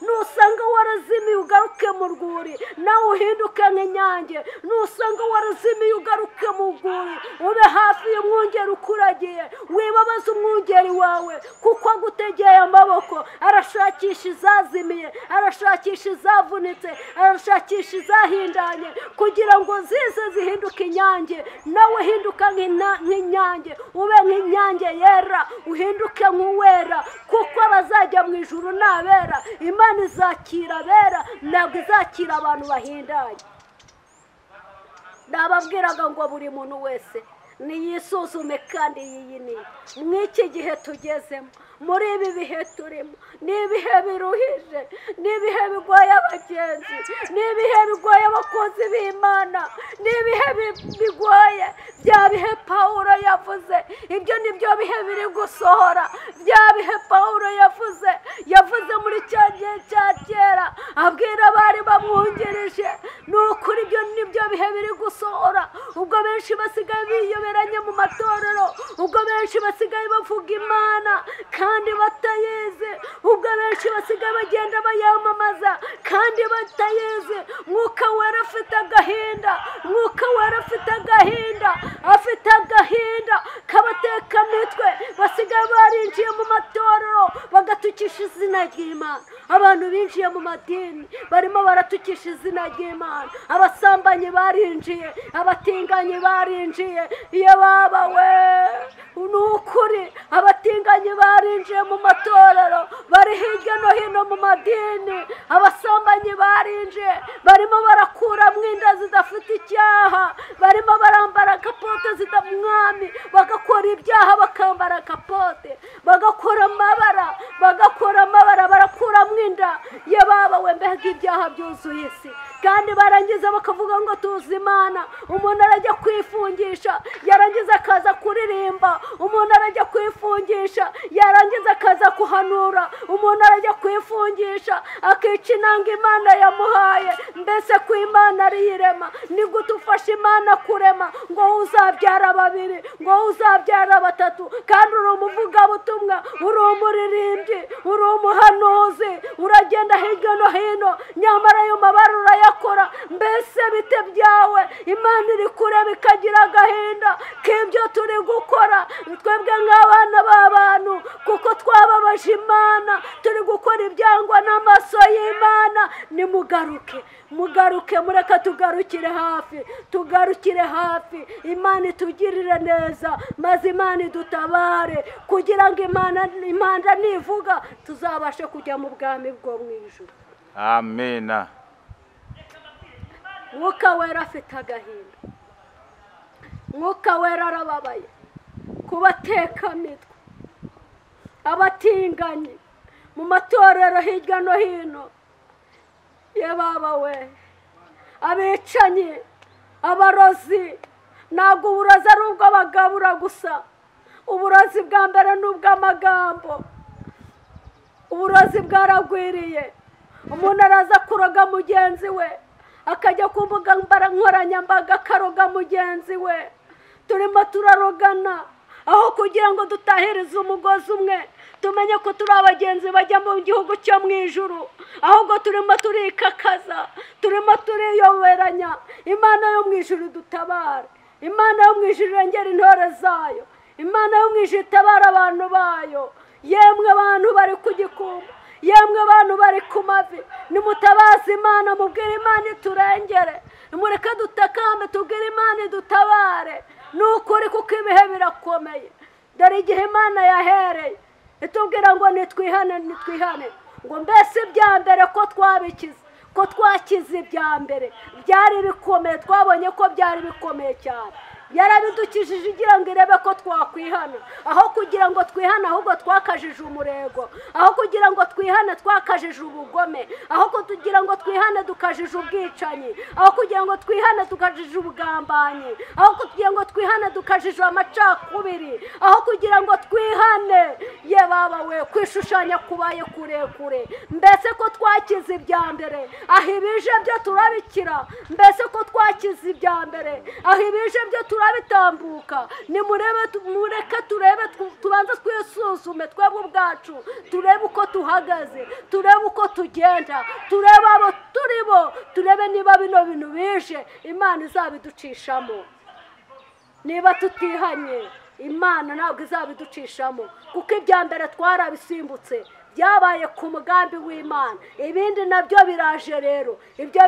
Nusanga warazimiye ugaruke mu rwuri, nawe uhinduke nk'inyange. Nusanga warazimiye ugaruke mu rwuri, ube hafi y'umwungeri ukuragiye. Wibabaze umwungeri wawe kuko agutegeye amaboko. Arashakisha izazimiye, arashakisha izavunitse, arashakisha izahindanye, kugira ngo zize zihinduke inyange. Nawe hinduka nk'inyange, ube nk'inyange yera, uhinduke nk'uwera, kuko abazajya mu ijuru n'abera. Imana izakira abera, ntabwo izakira abantu bahindanye. Nababwiraga ngo buri muntu wese niyisuzume kandi yiyiniye. Mw'iki gihe tugezemo, muri ibi bihe turimo, ni ibihe biruhije, ni ibihe bigoye abagenzi, ni ibihe bigoye abakozi b'Imana, ni ibihe bigoye. Bya bihe Pawulo yavuze, ibyo ni byo bihe biri gusohora. Bya bihe Pawulo yavuze muri cya gihe cya kera, abwira abari bamwungirije. Ni ukuri ibyo ni byo bihe biri gusohora. Ubwo benshi basigaye biyoberanye mu matorero, ubwo benshi basigaye bavuga Imana kandi batayizi, ubwo benshi basigaye bagenda bayamamaza kandi batayizi. Mwuka wera afite agahinda, mwuka wera afite agahinda, afite agahinda kabateka mitwe. Basigaye barinjiye mu matorero bagatukisha izina ry'Imana. Abantu binjiye mu madini barimo baratukisha izina ry'Imana. Abasambanyi barinjiye, abatinganyi barinjiye. Iyo baba we, ni ukuri abatinganyi barinjiye mu matorero, bari hirya no hino mu madini. Abasambanyi barinjiye, barimo barakuramo inda zidafite icyaha, barimo barambara kapote zidamwami, bagakora ibyaha bakambara kapote, bagakora amabara, barakuramo inda. Ye baba we, mbega ibyaha byuzuye isi. Kandi barangiza bakavuga ngo tuzi Imana. Umuntu arajya kwifungisha, yarangiza akaza kuririmba. Umuntu arajya kwifungisha, yarangiza akaza kuhanura. Umuntu arajya kwifungisha, akica inanga Imana yamuhaye. Mbese ku Imana ariyirema, ni gute ufasha Imana kurema ngo uzabyara babiri, ngo uzabyara batatu, kandi uri umuvugabutumwa, uri umuririmbyi, uri umuhanuzi, uragenda hirya no hino, nyamara ayo mabara urayakora. Mbese bite byawe? Imana iri kureba ikagira agahinda k'ibyo turi gukora twebwe nk'abana b'abantu, kuko twababaje Imana, turi gukora ibyangwa n'amaso y'Imana. Mugaruke, mureka tugarukire hafi. Imana itugirire neza, maze Imana idutabare, kugira ngo Imana nivuga tuzabashe kujya mu bwami bwo mu ijuru. Amena. Mwuka wera afite agahinda, mwuka wera arababaye kubateka mitwe, abatinganyi mu matorero hirya no hino. Ye baba we, abicanyi, abarozi. Ntabwo uburozi ari ubw'abagabura gusa, uburozi bwa mbere ni ubw'amagambo. Uburozi bwaragwiriye. Umuntu araza kuroga mugenzi we, akajya ku mbuga nkoranyambaga akaroga mugenzi we. Turimo turarogana, aho kugira ngo dutahirize umugozi umwe, tumenye ko turi abagenzi bajya mu gihugu cyo mu ijuru. Ahubwo turimo turikakaza, turimo turiyoberanya. Imana yo mu ijuru dutabare, Imana yo mu ijuru irengera intore zayo, Imana yo mu ijuru itabara abantu bayo. Yemwe abantu bari ku gikumba, yemwe abantu bari ku mavi, nimutabaze Imana, mubwire Imana iturengere. mureke dutakambe tubwire Imana idutabare ni ukuri kuko ibihe birakomeye dore igihe Imana yahereye itubwira ngo nitwihane ngo mbese ibya mbere ko twabikize ko twakize ibya mbere byari bikomeye twabonye ko byari bikomeye cyane yarabidukijije igira ngo irebe ko twakwihana aho kugira ngo twihane ahubwo twakajije umurego aho kugira ngo twihane twakajije ubugome aho kugira ngo twihane dukajije ubwicanyi aho kugira ngo twihane dukajije ubugambanyi aho kugira ngo twihane dukajije amacakubiri aho kugira ngo twihane ye baba we kwishushanya kubaye kurekure mbese ko twakize ibya mbere aho ibije byo turabikira mbese ko twakize ibya mbere aho ibije byo turabitambuka mureke turebe tubanza twisuzume twebwe ubwacu turebe uko tuhagaze turebe uko tugenda turebe abo turibo turebe niba bino bintu bije Imana izabiducishamo niba tutihanye Imana ntabwo izabiducishamo kuko ibya mbere twarabisimbutse byabaye ku mugambi w'Imana ibindi nabyo biraje rero ibyo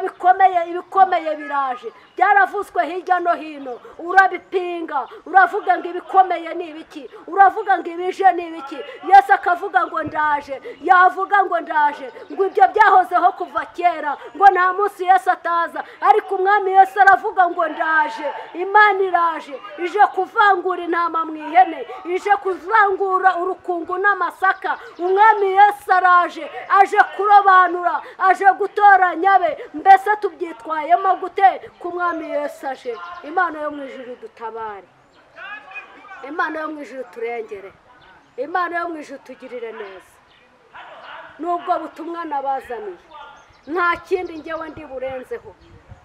ibikomeye biraje byaravuzwe hirya no hino urabipinga uravuga ngo ibikomeye ni ibiki uravuga ngo ibije ni ibiki Yesu akavuga ngo ndaje yavuga ngo ndaje ngo ibyo byahozeho kuva kera ngo nta munsi Yesu ataza ariko umwami Yesu aravuga ngo ndaje Imana iraje ije kuvangura intama mu ihene ije kuvangura urukungu n'amasaka umwami Yesu araje aje kurobanura aje gutoranya be mbese tubyitwayemo gute ku mwami Yesu aje Imana yo mu ijuru dutabare Imana yo mu ijuru turengere Imana yo mu ijuru tugirire neza nubwo butumwa nabazaniye nta kindi ngewe ndi burenzeho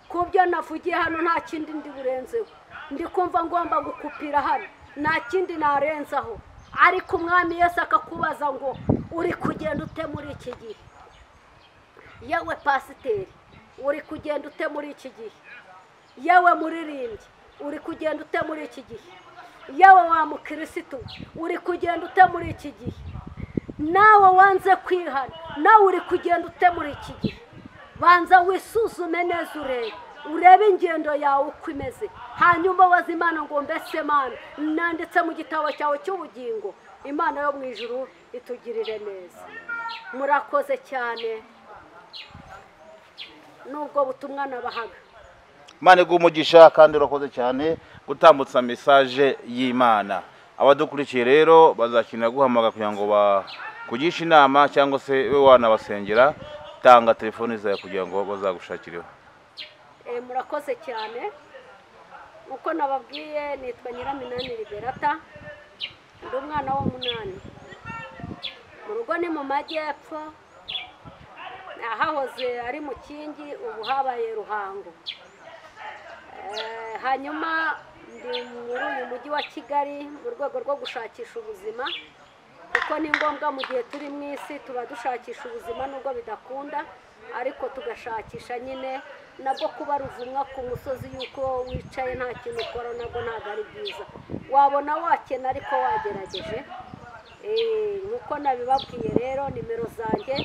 kubyo navugiye hano nta kindi ndi burenzeho ndi kumva ngomba gukupira hano nta kindi narenzaho ariko umwami Yesu akakubaza ngo uri kugenda ute muri iki gihe yewe pasiteri uri kugenda ute muri iki gihe yewe muririmbyi uri kugenda ute muri iki gihe yewe wa mukirisitu uri kugenda ute muri iki gihe nawe wanze kwihana nawe uri kugenda ute muri iki gihe banza wisuzume neza urebe ingendo yawe uko imeze hanyuma waza Imana ngo mbese Mana nanditse mu gitabo cyawe cy'ubugingo Imana yo mu ijuru itugirire neza murakoze cyane nubwo butumwa nabahaga Imana igumugisha kandi urakoze cyane gutambutsa message y'Imana abadukurikiye rero bazakinira guhamaga kugira ngo bakugisha inama cyangwa se we wanabasengera tanga telefone zawe kugira ngo bazagushakireho murakoze cyane uko nababwiye nitwa Nyiraminani Liberata ndi umwana w'umunani mu rugo ni mu majyepfo ahahoze ari mu Kingi ubu habaye Ruhango hanyuma ndi muri uyu mujyi wa Kigali mu rwego rwo gushakisha ubuzima kuko ni ngombwa mu gihe turi mu isi tuba dushakisha ubuzima nubwo bidakunda ariko tugashakisha nyine nabwo kuba ruvumwa ku musozi yuko wicaye nta kintu ukora nabwo ntabwo ari byiza wabona wakena ariko wagerageje nkuko nabibabwiye rero nimero zanjye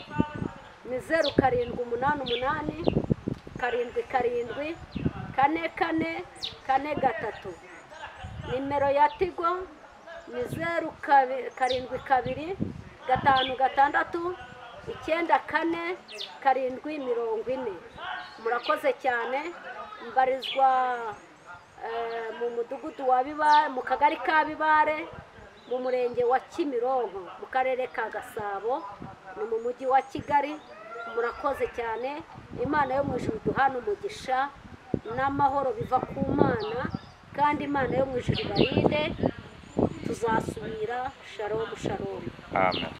ni 0788 777 4443 nimero ya Tigo ni 0722 566 94 murakoze cyane mbarizwa mu mudugudu wa Bibare mu kagari ka Bibare mu murenge wa Kimironko mu karere ka Gasabo ni mu mujyi wa Kigali murakoze cyane Imana yo mu ijuru duhana umugisha n'amahoro biva ku Mana kandi Imana yo mu ijuru barinde tuzasubira shalom shalom amen.